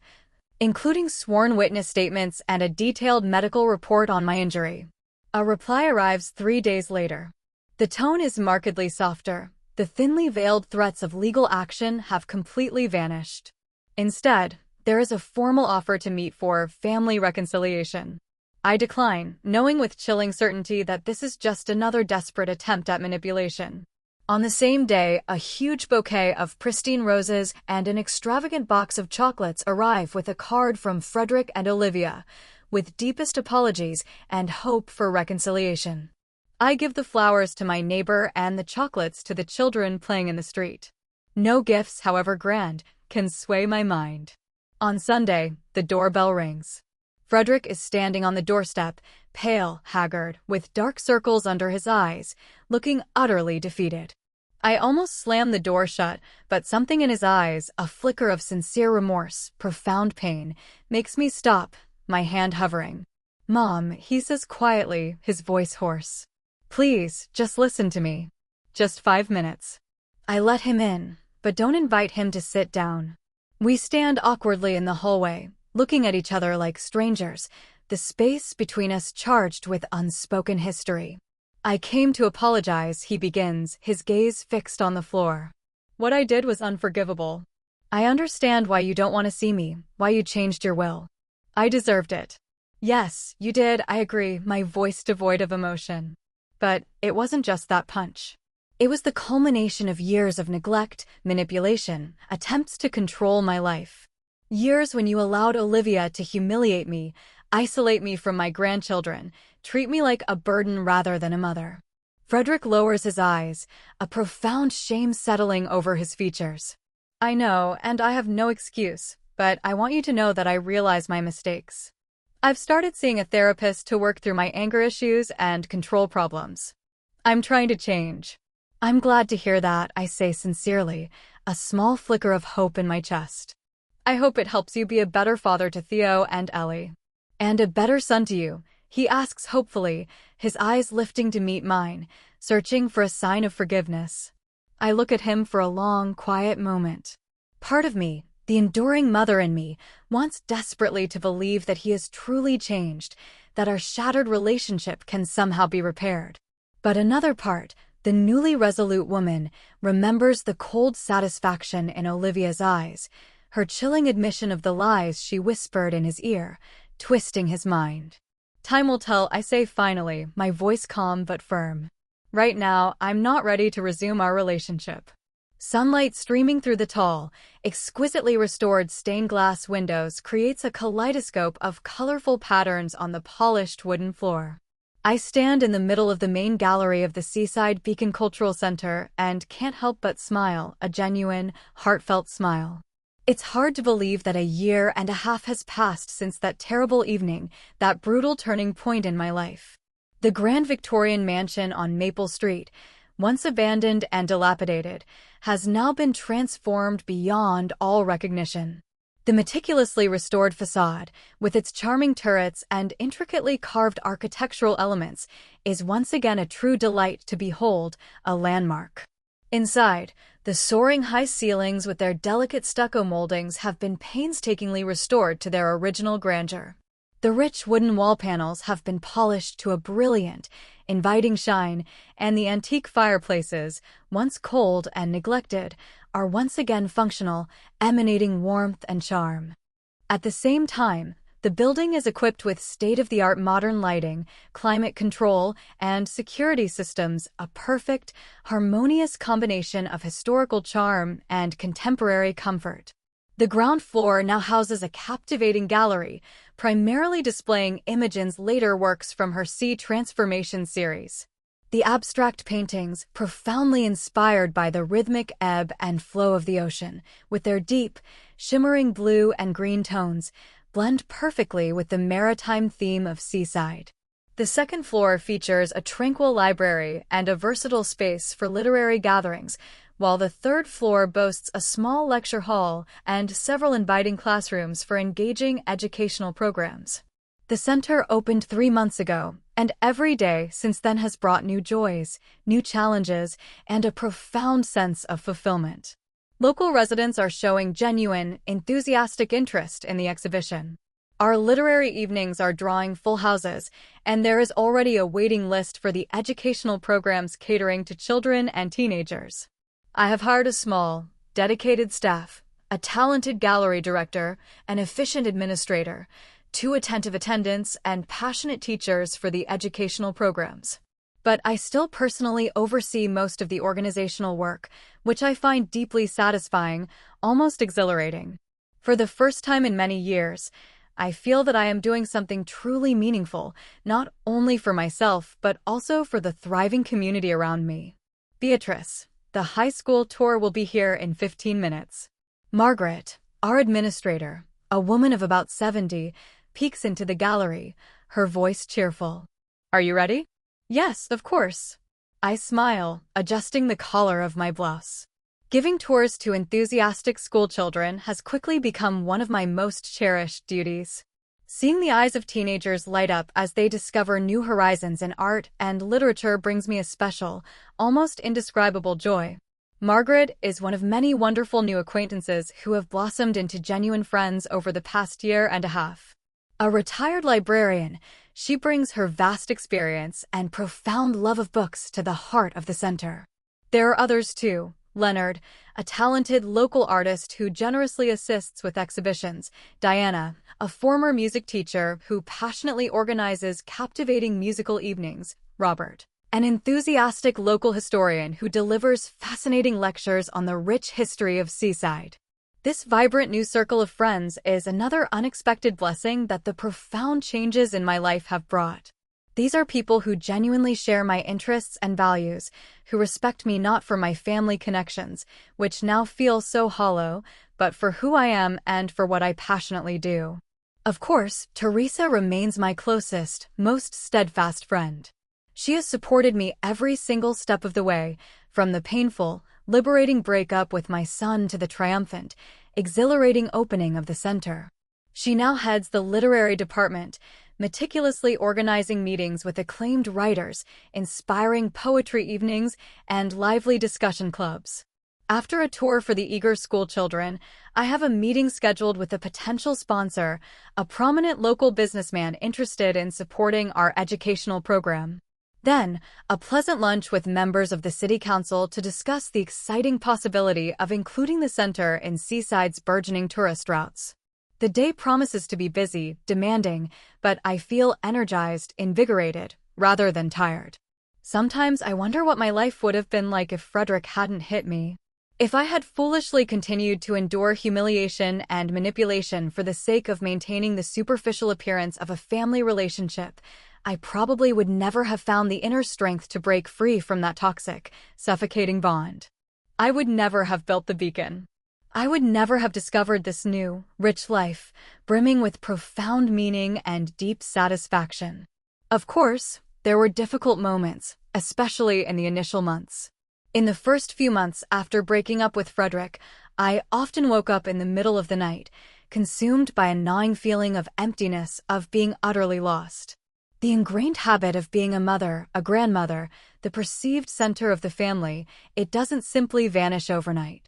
including sworn witness statements and a detailed medical report on my injury. A reply arrives 3 days later. The tone is markedly softer. The thinly veiled threats of legal action have completely vanished. Instead, there is a formal offer to meet for family reconciliation. I decline, knowing with chilling certainty that this is just another desperate attempt at manipulation. On the same day, a huge bouquet of pristine roses and an extravagant box of chocolates arrive with a card from Frederick and Olivia, with deepest apologies and hope for reconciliation. I give the flowers to my neighbor and the chocolates to the children playing in the street. No gifts, however grand, can sway my mind. On Sunday, the doorbell rings. Frederick is standing on the doorstep, pale, haggard, with dark circles under his eyes, looking utterly defeated. I almost slam the door shut, but something in his eyes, a flicker of sincere remorse, profound pain, makes me stop, my hand hovering. "Mom," he says quietly, his voice hoarse. "Please, just listen to me. Just 5 minutes." I let him in, but don't invite him to sit down. We stand awkwardly in the hallway, looking at each other like strangers, the space between us charged with unspoken history. "I came to apologize," he begins, his gaze fixed on the floor. "What I did was unforgivable. I understand why you don't want to see me, why you changed your will. I deserved it." "Yes, you did," I agree, my voice devoid of emotion. But it wasn't just that punch. It was the culmination of years of neglect, manipulation, attempts to control my life. Years when you allowed Olivia to humiliate me, isolate me from my grandchildren, treat me like a burden rather than a mother. Frederick lowers his eyes, a profound shame settling over his features. "I know, and I have no excuse, but I want you to know that I realize my mistakes. I've started seeing a therapist to work through my anger issues and control problems. I'm trying to change." "I'm glad to hear that," I say sincerely, a small flicker of hope in my chest. "I hope it helps you be a better father to Theo and Ellie. And a better son to you," he asks hopefully, his eyes lifting to meet mine, searching for a sign of forgiveness. I look at him for a long, quiet moment. Part of me, the enduring mother in me, wants desperately to believe that he has truly changed, that our shattered relationship can somehow be repaired. But another part, the newly resolute woman, remembers the cold satisfaction in Olivia's eyes, her chilling admission of the lies she whispered in his ear, twisting his mind. "Time will tell," I say finally, my voice calm but firm. "Right now, I'm not ready to resume our relationship." Sunlight streaming through the tall, exquisitely restored stained glass windows creates a kaleidoscope of colorful patterns on the polished wooden floor. I stand in the middle of the main gallery of the Seaside Beacon Cultural Center and can't help but smile, a genuine, heartfelt smile. It's hard to believe that a year and a half has passed since that terrible evening, that brutal turning point in my life. The grand Victorian mansion on Maple Street, once abandoned and dilapidated, has now been transformed beyond all recognition. The meticulously restored facade, with its charming turrets and intricately carved architectural elements, is once again a true delight to behold, a landmark. Inside, the soaring high ceilings with their delicate stucco moldings have been painstakingly restored to their original grandeur. The rich wooden wall panels have been polished to a brilliant, inviting shine, and the antique fireplaces, once cold and neglected, are once again functional, emanating warmth and charm. At the same time, the building is equipped with state-of-the-art modern lighting, climate control, and security systems, a perfect, harmonious combination of historical charm and contemporary comfort. The ground floor now houses a captivating gallery, primarily displaying Imogen's later works from her Sea Transformation series. The abstract paintings, profoundly inspired by the rhythmic ebb and flow of the ocean, with their deep, shimmering blue and green tones, blend perfectly with the maritime theme of Seaside. The second floor features a tranquil library and a versatile space for literary gatherings, while the third floor boasts a small lecture hall and several inviting classrooms for engaging educational programs. The center opened 3 months ago, and every day since then has brought new joys, new challenges, and a profound sense of fulfillment. Local residents are showing genuine, enthusiastic interest in the exhibition. Our literary evenings are drawing full houses, and there is already a waiting list for the educational programs catering to children and teenagers. I have hired a small, dedicated staff, a talented gallery director, an efficient administrator, 2 attentive attendants, and passionate teachers for the educational programs. But I still personally oversee most of the organizational work, which I find deeply satisfying, almost exhilarating. For the first time in many years, I feel that I am doing something truly meaningful, not only for myself, but also for the thriving community around me. Beatrice, the high school tour will be here in 15 minutes. Margaret, our administrator, a woman of about 70, peeks into the gallery, her voice cheerful. Are you ready? Yes, of course. I smile, adjusting the collar of my blouse. Giving tours to enthusiastic schoolchildren has quickly become one of my most cherished duties. Seeing the eyes of teenagers light up as they discover new horizons in art and literature brings me a special, almost indescribable joy. Margaret is one of many wonderful new acquaintances who have blossomed into genuine friends over the past year and a half. A retired librarian, she brings her vast experience and profound love of books to the heart of the center. There are others too. Leonard, a talented local artist who generously assists with exhibitions. Diana, a former music teacher who passionately organizes captivating musical evenings. Robert, an enthusiastic local historian who delivers fascinating lectures on the rich history of Seaside. This vibrant new circle of friends is another unexpected blessing that the profound changes in my life have brought. These are people who genuinely share my interests and values, who respect me not for my family connections, which now feel so hollow, but for who I am and for what I passionately do. Of course, Teresa remains my closest, most steadfast friend. She has supported me every single step of the way, from the painful, liberating breakup with my son to the triumphant, exhilarating opening of the center. She now heads the literary department, meticulously organizing meetings with acclaimed writers, inspiring poetry evenings, and lively discussion clubs. After a tour for the eager schoolchildren, I have a meeting scheduled with a potential sponsor, a prominent local businessman interested in supporting our educational program. Then, a pleasant lunch with members of the City Council to discuss the exciting possibility of including the center in Seaside's burgeoning tourist routes. The day promises to be busy, demanding, but I feel energized, invigorated, rather than tired. Sometimes I wonder what my life would have been like if Frederick hadn't hit me. If I had foolishly continued to endure humiliation and manipulation for the sake of maintaining the superficial appearance of a family relationship, I probably would never have found the inner strength to break free from that toxic, suffocating bond. I would never have built the beacon. I would never have discovered this new, rich life, brimming with profound meaning and deep satisfaction. Of course, there were difficult moments, especially in the initial months. In the first few months after breaking up with Frederick, I often woke up in the middle of the night, consumed by a gnawing feeling of emptiness, of being utterly lost. The ingrained habit of being a mother, a grandmother, the perceived center of the family, it doesn't simply vanish overnight.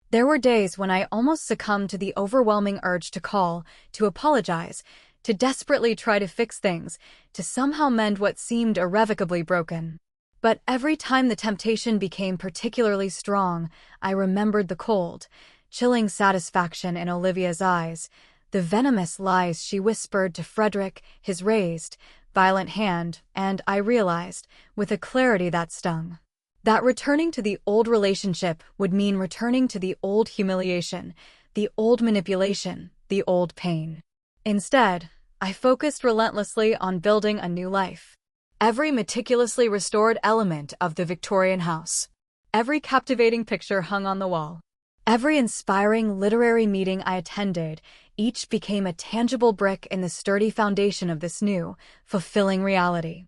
There were days when I almost succumbed to the overwhelming urge to call, to apologize, to desperately try to fix things, to somehow mend what seemed irrevocably broken. But every time the temptation became particularly strong, I remembered the cold, chilling satisfaction in Olivia's eyes, the venomous lies she whispered to Frederick, his raised, violent hand, and I realized, with a clarity that stung, that returning to the old relationship would mean returning to the old humiliation, the old manipulation, the old pain. Instead, I focused relentlessly on building a new life. Every meticulously restored element of the Victorian house, every captivating picture hung on the wall, every inspiring literary meeting I attended, each became a tangible brick in the sturdy foundation of this new, fulfilling reality.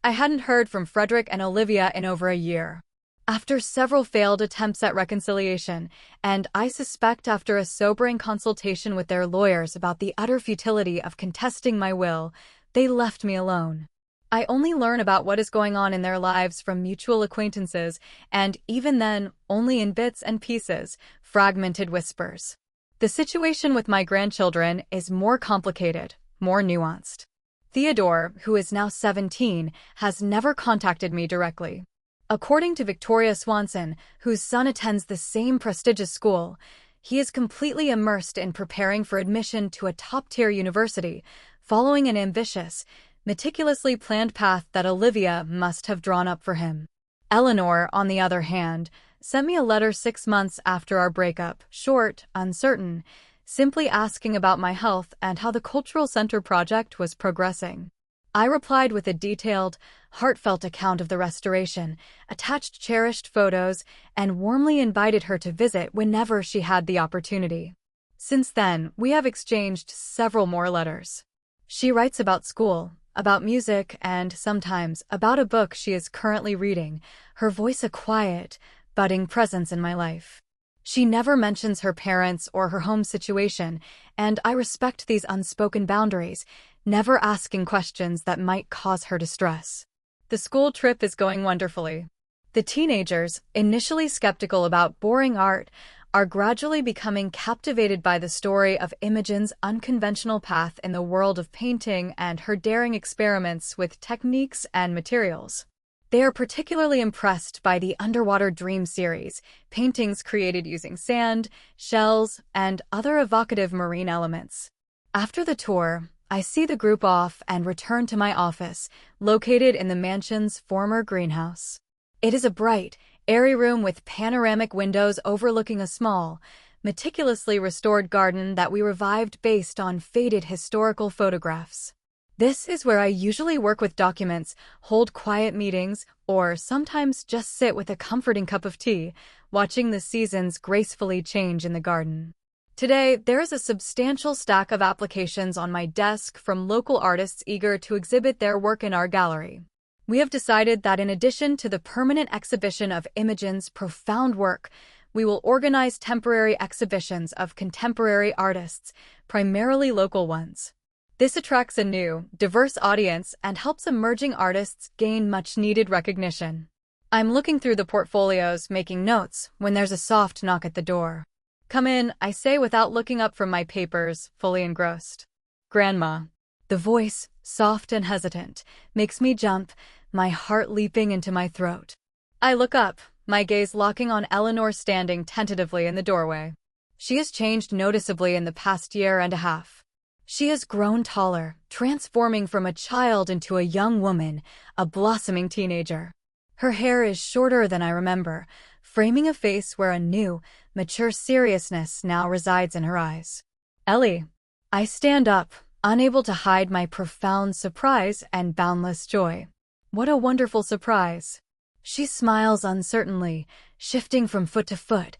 I hadn't heard from Frederick and Olivia in over a year. After several failed attempts at reconciliation, and I suspect after a sobering consultation with their lawyers about the utter futility of contesting my will, they left me alone. I only learn about what is going on in their lives from mutual acquaintances, and even then, only in bits and pieces, fragmented whispers. The situation with my grandchildren is more complicated, more nuanced. Theodore, who is now 17, has never contacted me directly. According to Victoria Swanson, whose son attends the same prestigious school, he is completely immersed in preparing for admission to a top-tier university, following an ambitious, meticulously planned path that Olivia must have drawn up for him. Eleanor, on the other hand, sent me a letter 6 months after our breakup, short, uncertain, simply asking about my health and how the Cultural Center project was progressing. I replied with a detailed, heartfelt account of the restoration, attached cherished photos, and warmly invited her to visit whenever she had the opportunity. Since then, we have exchanged several more letters. She writes about school, about music, and sometimes about a book she is currently reading, her voice a quiet, budding presence in my life. She never mentions her parents or her home situation, and I respect these unspoken boundaries, never asking questions that might cause her distress. The school trip is going wonderfully. The teenagers, initially skeptical about boring art, are gradually becoming captivated by the story of Imogen's unconventional path in the world of painting and her daring experiments with techniques and materials. They are particularly impressed by the Underwater Dream series, paintings created using sand, shells, and other evocative marine elements. After the tour, I see the group off and return to my office, located in the mansion's former greenhouse. It is a bright, airy room with panoramic windows overlooking a small, meticulously restored garden that we revived based on faded historical photographs. This is where I usually work with documents, hold quiet meetings, or sometimes just sit with a comforting cup of tea, watching the seasons gracefully change in the garden. Today, there is a substantial stack of applications on my desk from local artists eager to exhibit their work in our gallery. We have decided that in addition to the permanent exhibition of Imogen's profound work, we will organize temporary exhibitions of contemporary artists, primarily local ones. This attracts a new, diverse audience and helps emerging artists gain much-needed recognition. I'm looking through the portfolios, making notes, when there's a soft knock at the door. "Come in," I say without looking up from my papers, fully engrossed. "Grandma." The voice, soft and hesitant, makes me jump, my heart leaping into my throat. I look up, my gaze locking on Eleanor standing tentatively in the doorway. She has changed noticeably in the past year and a half. She has grown taller, transforming from a child into a young woman, a blossoming teenager. Her hair is shorter than I remember, framing a face where a new, mature seriousness now resides in her eyes. "Ellie." I stand up, unable to hide my profound surprise and boundless joy. What a wonderful surprise. She smiles uncertainly, shifting from foot to foot,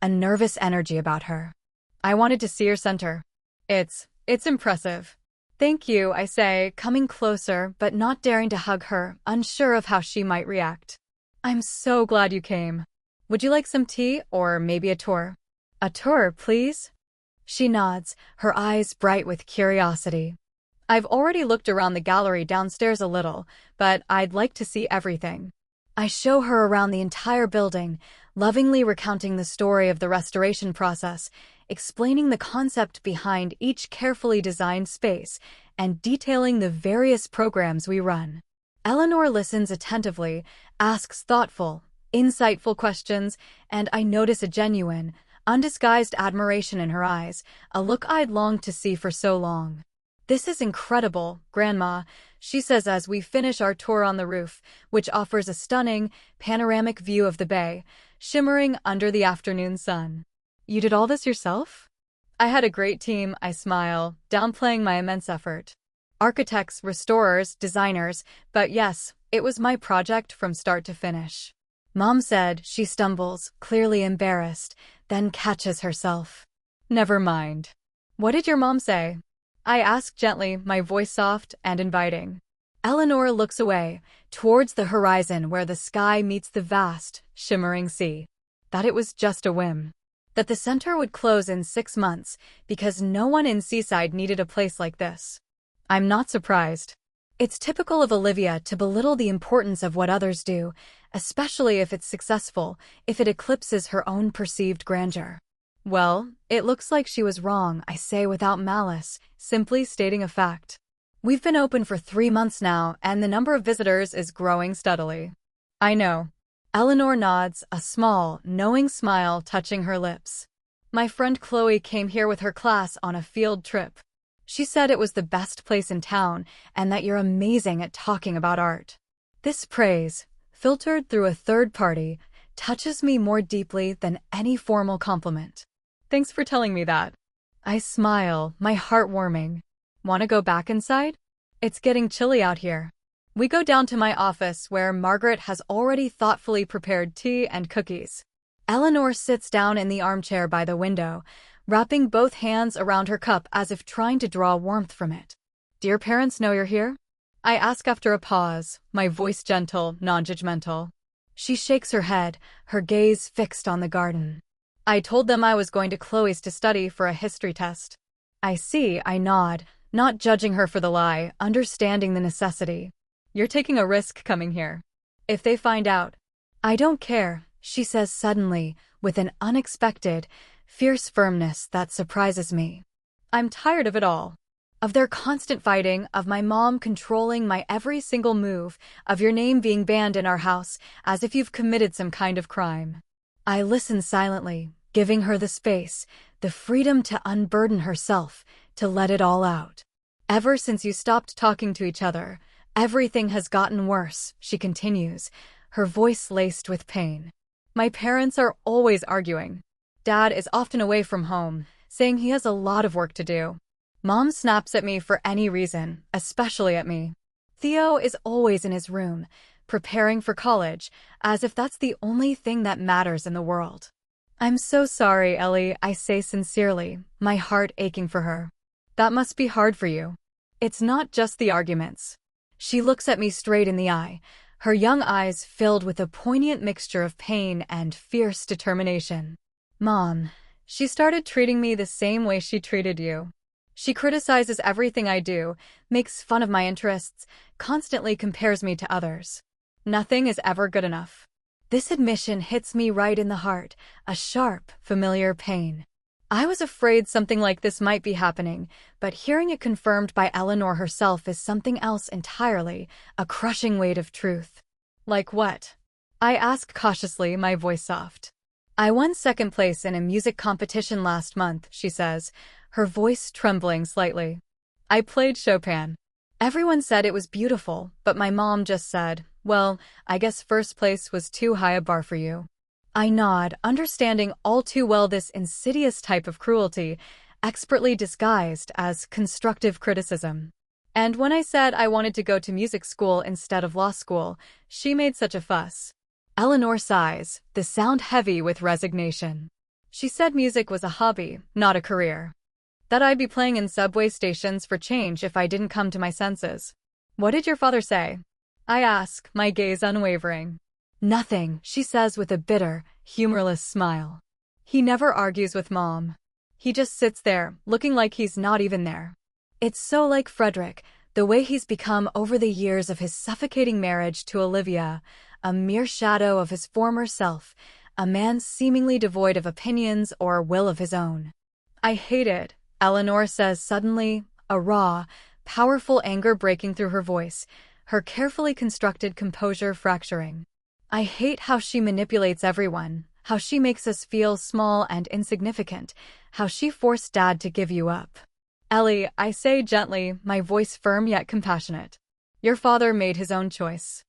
a nervous energy about her. "I wanted to see your center. It's impressive." "Thank you," I say, coming closer but not daring to hug her, unsure of how she might react. "I'm so glad you came. Would you like some tea or maybe a tour?" "A tour, please?" She nods, her eyes bright with curiosity. I've already looked around the gallery downstairs a little, but I'd like to see everything. I show her around the entire building, lovingly recounting the story of the restoration process, explaining the concept behind each carefully designed space, and detailing the various programs we run. Eleanor listens attentively, asks thoughtful, insightful questions, and I notice a genuine, undisguised admiration in her eyes, a look I'd longed to see for so long. "This is incredible, Grandma," she says as we finish our tour on the roof, which offers a stunning, panoramic view of the bay, shimmering under the afternoon sun. "You did all this yourself?" "I had a great team," I smile, downplaying my immense effort. "Architects, restorers, designers, but yes, it was my project from start to finish." Mom said. She stumbles, clearly embarrassed, then catches herself. "Never mind. What did your mom say?" I ask gently, my voice soft and inviting. Eleanor looks away, towards the horizon where the sky meets the vast, shimmering sea. That it was just a whim. That the center would close in 6 months because no one in Seaside needed a place like this. I'm not surprised. It's typical of Olivia to belittle the importance of what others do, especially if it's successful, if it eclipses her own perceived grandeur. "Well, it looks like she was wrong," I say without malice, simply stating a fact. "We've been open for 3 months now, and the number of visitors is growing steadily." "I know." Eleanor nods, a small, knowing smile touching her lips. "My friend Chloe came here with her class on a field trip. She said it was the best place in town, and that you're amazing at talking about art." This praise, filtered through a third party, touches me more deeply than any formal compliment. "Thanks for telling me that." I smile, my heart warming. "Want to go back inside? It's getting chilly out here." We go down to my office where Margaret has already thoughtfully prepared tea and cookies. Eleanor sits down in the armchair by the window, wrapping both hands around her cup as if trying to draw warmth from it. "Do your parents know you're here?" I ask after a pause, my voice gentle, non-judgmental. She shakes her head, her gaze fixed on the garden. "I told them I was going to Chloe's to study for a history test." "I see," I nod, not judging her for the lie, understanding the necessity. "You're taking a risk coming here. If they find out." "I don't care," she says suddenly, with an unexpected, fierce firmness that surprises me. "I'm tired of it all. Of their constant fighting, of my mom controlling my every single move, of your name being banned in our house, as if you've committed some kind of crime." I listen silently, giving her the space, the freedom to unburden herself, to let it all out. "Ever since you stopped talking to each other, everything has gotten worse," she continues, her voice laced with pain. "My parents are always arguing. Dad is often away from home, saying he has a lot of work to do. Mom snaps at me for any reason, especially at me. Theo is always in his room, preparing for college, as if that's the only thing that matters in the world." "I'm so sorry, Ellie," I say sincerely, my heart aching for her. "That must be hard for you." "It's not just the arguments." She looks at me straight in the eye, her young eyes filled with a poignant mixture of pain and fierce determination. "Mom, she started treating me the same way she treated you. She criticizes everything I do, makes fun of my interests, constantly compares me to others. Nothing is ever good enough." This admission hits me right in the heart, a sharp, familiar pain. I was afraid something like this might be happening, but hearing it confirmed by Eleanor herself is something else entirely, a crushing weight of truth. "Like what?" I ask cautiously, my voice soft. "I won second place in a music competition last month," she says, her voice trembling slightly. "I played Chopin. Everyone said it was beautiful, but my mom just said, 'Well, I guess first place was too high a bar for you.'" I nod, understanding all too well this insidious type of cruelty, expertly disguised as constructive criticism. And when I said I wanted to go to music school instead of law school, she made such a fuss. Eleanor sighs, the sound heavy with resignation. She said music was a hobby, not a career. That I'd be playing in subway stations for change if I didn't come to my senses. "What did your father say?" I ask, my gaze unwavering. "Nothing," she says with a bitter, humorless smile. "He never argues with Mom." He just sits there, looking like he's not even there. It's so like Frederick, the way he's become over the years of his suffocating marriage to Olivia, a mere shadow of his former self, a man seemingly devoid of opinions or will of his own. I hate it, Eleanor says suddenly, a raw, powerful anger breaking through her voice, her carefully constructed composure fracturing. I hate how she manipulates everyone, how she makes us feel small and insignificant, how she forced Dad to give you up. Ellie, I say gently, my voice firm yet compassionate. Your father made his own choice.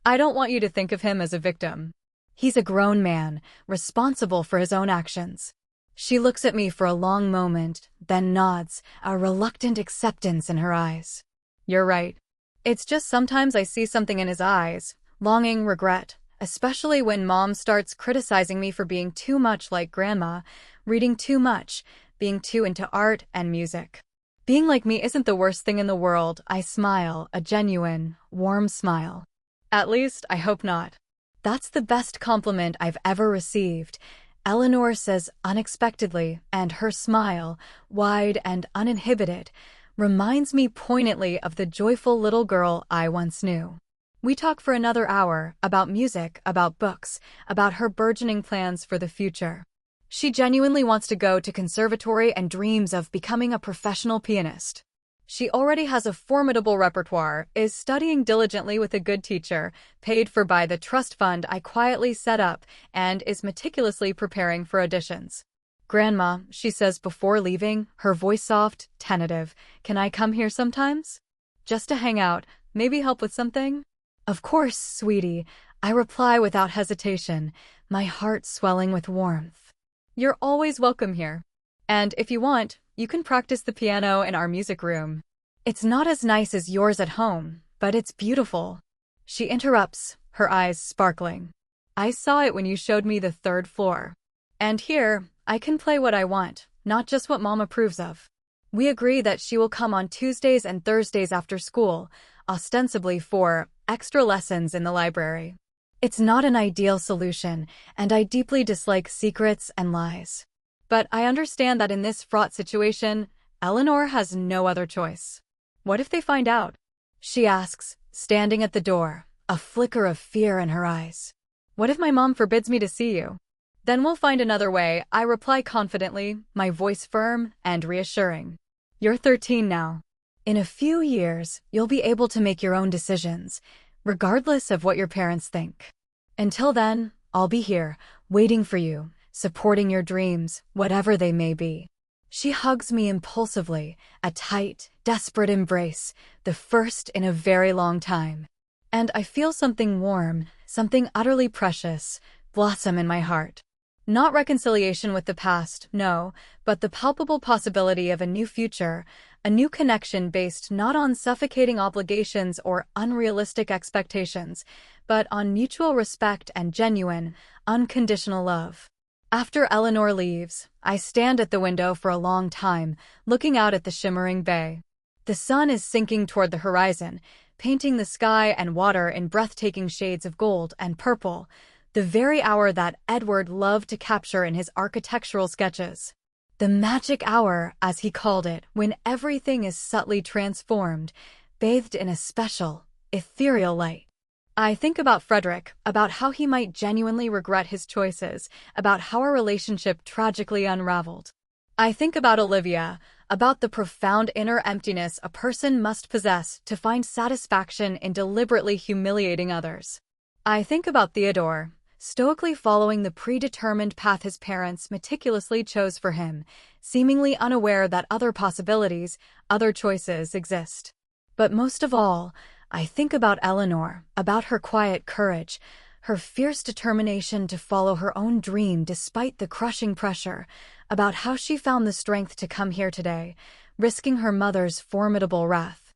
I don't want you to think of him as a victim. He's a grown man, responsible for his own actions. She looks at me for a long moment, then nods, a reluctant acceptance in her eyes. You're right. It's just sometimes I see something in his eyes, longing, regret, especially when Mom starts criticizing me for being too much like Grandma, reading too much, being too into art and music. Being like me isn't the worst thing in the world, I smile, a genuine, warm smile. At least, I hope not. That's the best compliment I've ever received, Eleanor says unexpectedly, and her smile, wide and uninhibited, reminds me poignantly of the joyful little girl I once knew. We talk for another hour, about music, about books, about her burgeoning plans for the future. She genuinely wants to go to conservatory and dreams of becoming a professional pianist. She already has a formidable repertoire, is studying diligently with a good teacher, paid for by the trust fund I quietly set up, and is meticulously preparing for auditions. Grandma, she says before leaving, her voice soft, tentative, can I come here sometimes? Just to hang out, maybe help with something? Of course, sweetie, I reply without hesitation, my heart swelling with warmth. You're always welcome here. And if you want, you can practice the piano in our music room. It's not as nice as yours at home, but it's beautiful. She interrupts, her eyes sparkling. I saw it when you showed me the third floor. And here, I can play what I want, not just what Mom approves of. We agree that she will come on Tuesdays and Thursdays after school, ostensibly for extra lessons in the library. It's not an ideal solution, and I deeply dislike secrets and lies. But I understand that in this fraught situation, Eleanor has no other choice. What if they find out? She asks, standing at the door, a flicker of fear in her eyes. What if my mom forbids me to see you? Then we'll find another way, I reply confidently, my voice firm and reassuring. You're 13 now. In a few years, you'll be able to make your own decisions, regardless of what your parents think. Until then, I'll be here, waiting for you, supporting your dreams, whatever they may be. She hugs me impulsively, a tight, desperate embrace, the first in a very long time. And I feel something warm, something utterly precious, blossom in my heart. Not reconciliation with the past, no, but the palpable possibility of a new future, a new connection based not on suffocating obligations or unrealistic expectations, but on mutual respect and genuine, unconditional love. After Eleanor leaves, I stand at the window for a long time, looking out at the shimmering bay. The sun is sinking toward the horizon, painting the sky and water in breathtaking shades of gold and purple, the very hour that Edward loved to capture in his architectural sketches. The magic hour, as he called it, when everything is subtly transformed, bathed in a special, ethereal light. I think about Frederick, about how he might genuinely regret his choices, about how our relationship tragically unraveled. I think about Olivia, about the profound inner emptiness a person must possess to find satisfaction in deliberately humiliating others. I think about Theodore, stoically following the predetermined path his parents meticulously chose for him, seemingly unaware that other possibilities, other choices exist. But most of all, I think about Eleanor, about her quiet courage, her fierce determination to follow her own dream despite the crushing pressure, about how she found the strength to come here today, risking her mother's formidable wrath.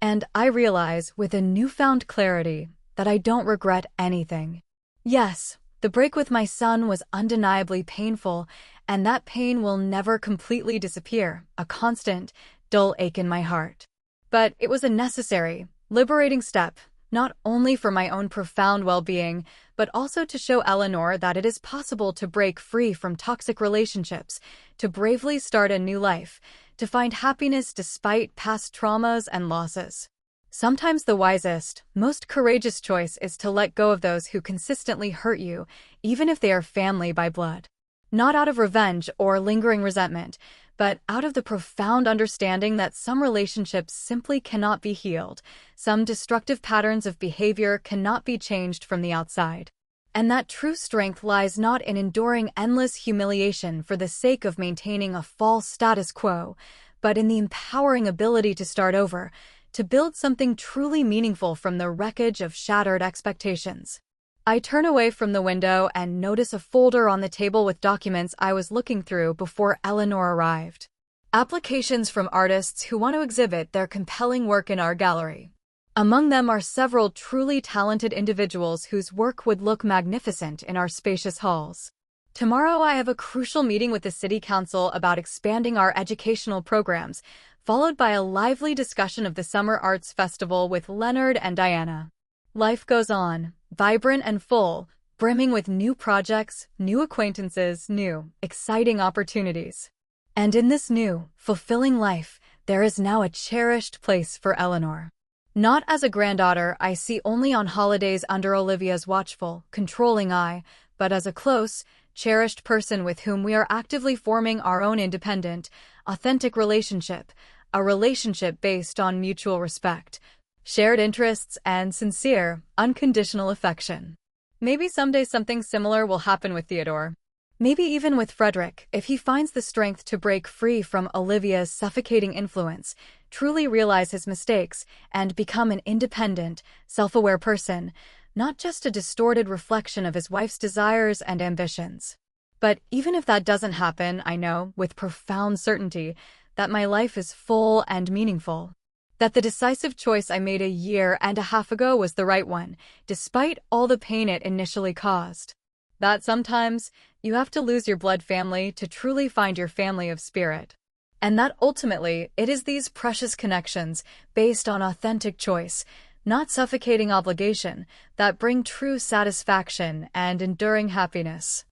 And I realize, with a newfound clarity, that I don't regret anything. Yes, the break with my son was undeniably painful, and that pain will never completely disappear, a constant, dull ache in my heart. But it was a necessary, liberating step, not only for my own profound well-being, but also to show Eleanor that it is possible to break free from toxic relationships, to bravely start a new life, to find happiness despite past traumas and losses. Sometimes the wisest, most courageous choice is to let go of those who consistently hurt you, even if they are family by blood. Not out of revenge or lingering resentment, but out of the profound understanding that some relationships simply cannot be healed, some destructive patterns of behavior cannot be changed from the outside. And that true strength lies not in enduring endless humiliation for the sake of maintaining a false status quo, but in the empowering ability to start over, to build something truly meaningful from the wreckage of shattered expectations. I turn away from the window and notice a folder on the table with documents I was looking through before Eleanor arrived. Applications from artists who want to exhibit their compelling work in our gallery. Among them are several truly talented individuals whose work would look magnificent in our spacious halls. Tomorrow I have a crucial meeting with the City Council about expanding our educational programs, followed by a lively discussion of the Summer Arts Festival with Leonard and Diana. Life goes on, vibrant and full, brimming with new projects, new acquaintances, new, exciting opportunities. And in this new, fulfilling life, there is now a cherished place for Eleanor. Not as a granddaughter I see only on holidays under Olivia's watchful, controlling eye, but as a close, cherished person with whom we are actively forming our own independent, authentic relationship, a relationship based on mutual respect, shared interests, and sincere, unconditional affection. Maybe someday something similar will happen with Theodore. Maybe even with Frederick, if he finds the strength to break free from Olivia's suffocating influence, truly realize his mistakes, and become an independent, self-aware person, not just a distorted reflection of his wife's desires and ambitions. But even if that doesn't happen, I know, with profound certainty, that my life is full and meaningful. That the decisive choice I made a year and a half ago was the right one, despite all the pain it initially caused. That sometimes, you have to lose your blood family to truly find your family of spirit. And that ultimately, it is these precious connections, based on authentic choice, not suffocating obligation, that bring true satisfaction and enduring happiness.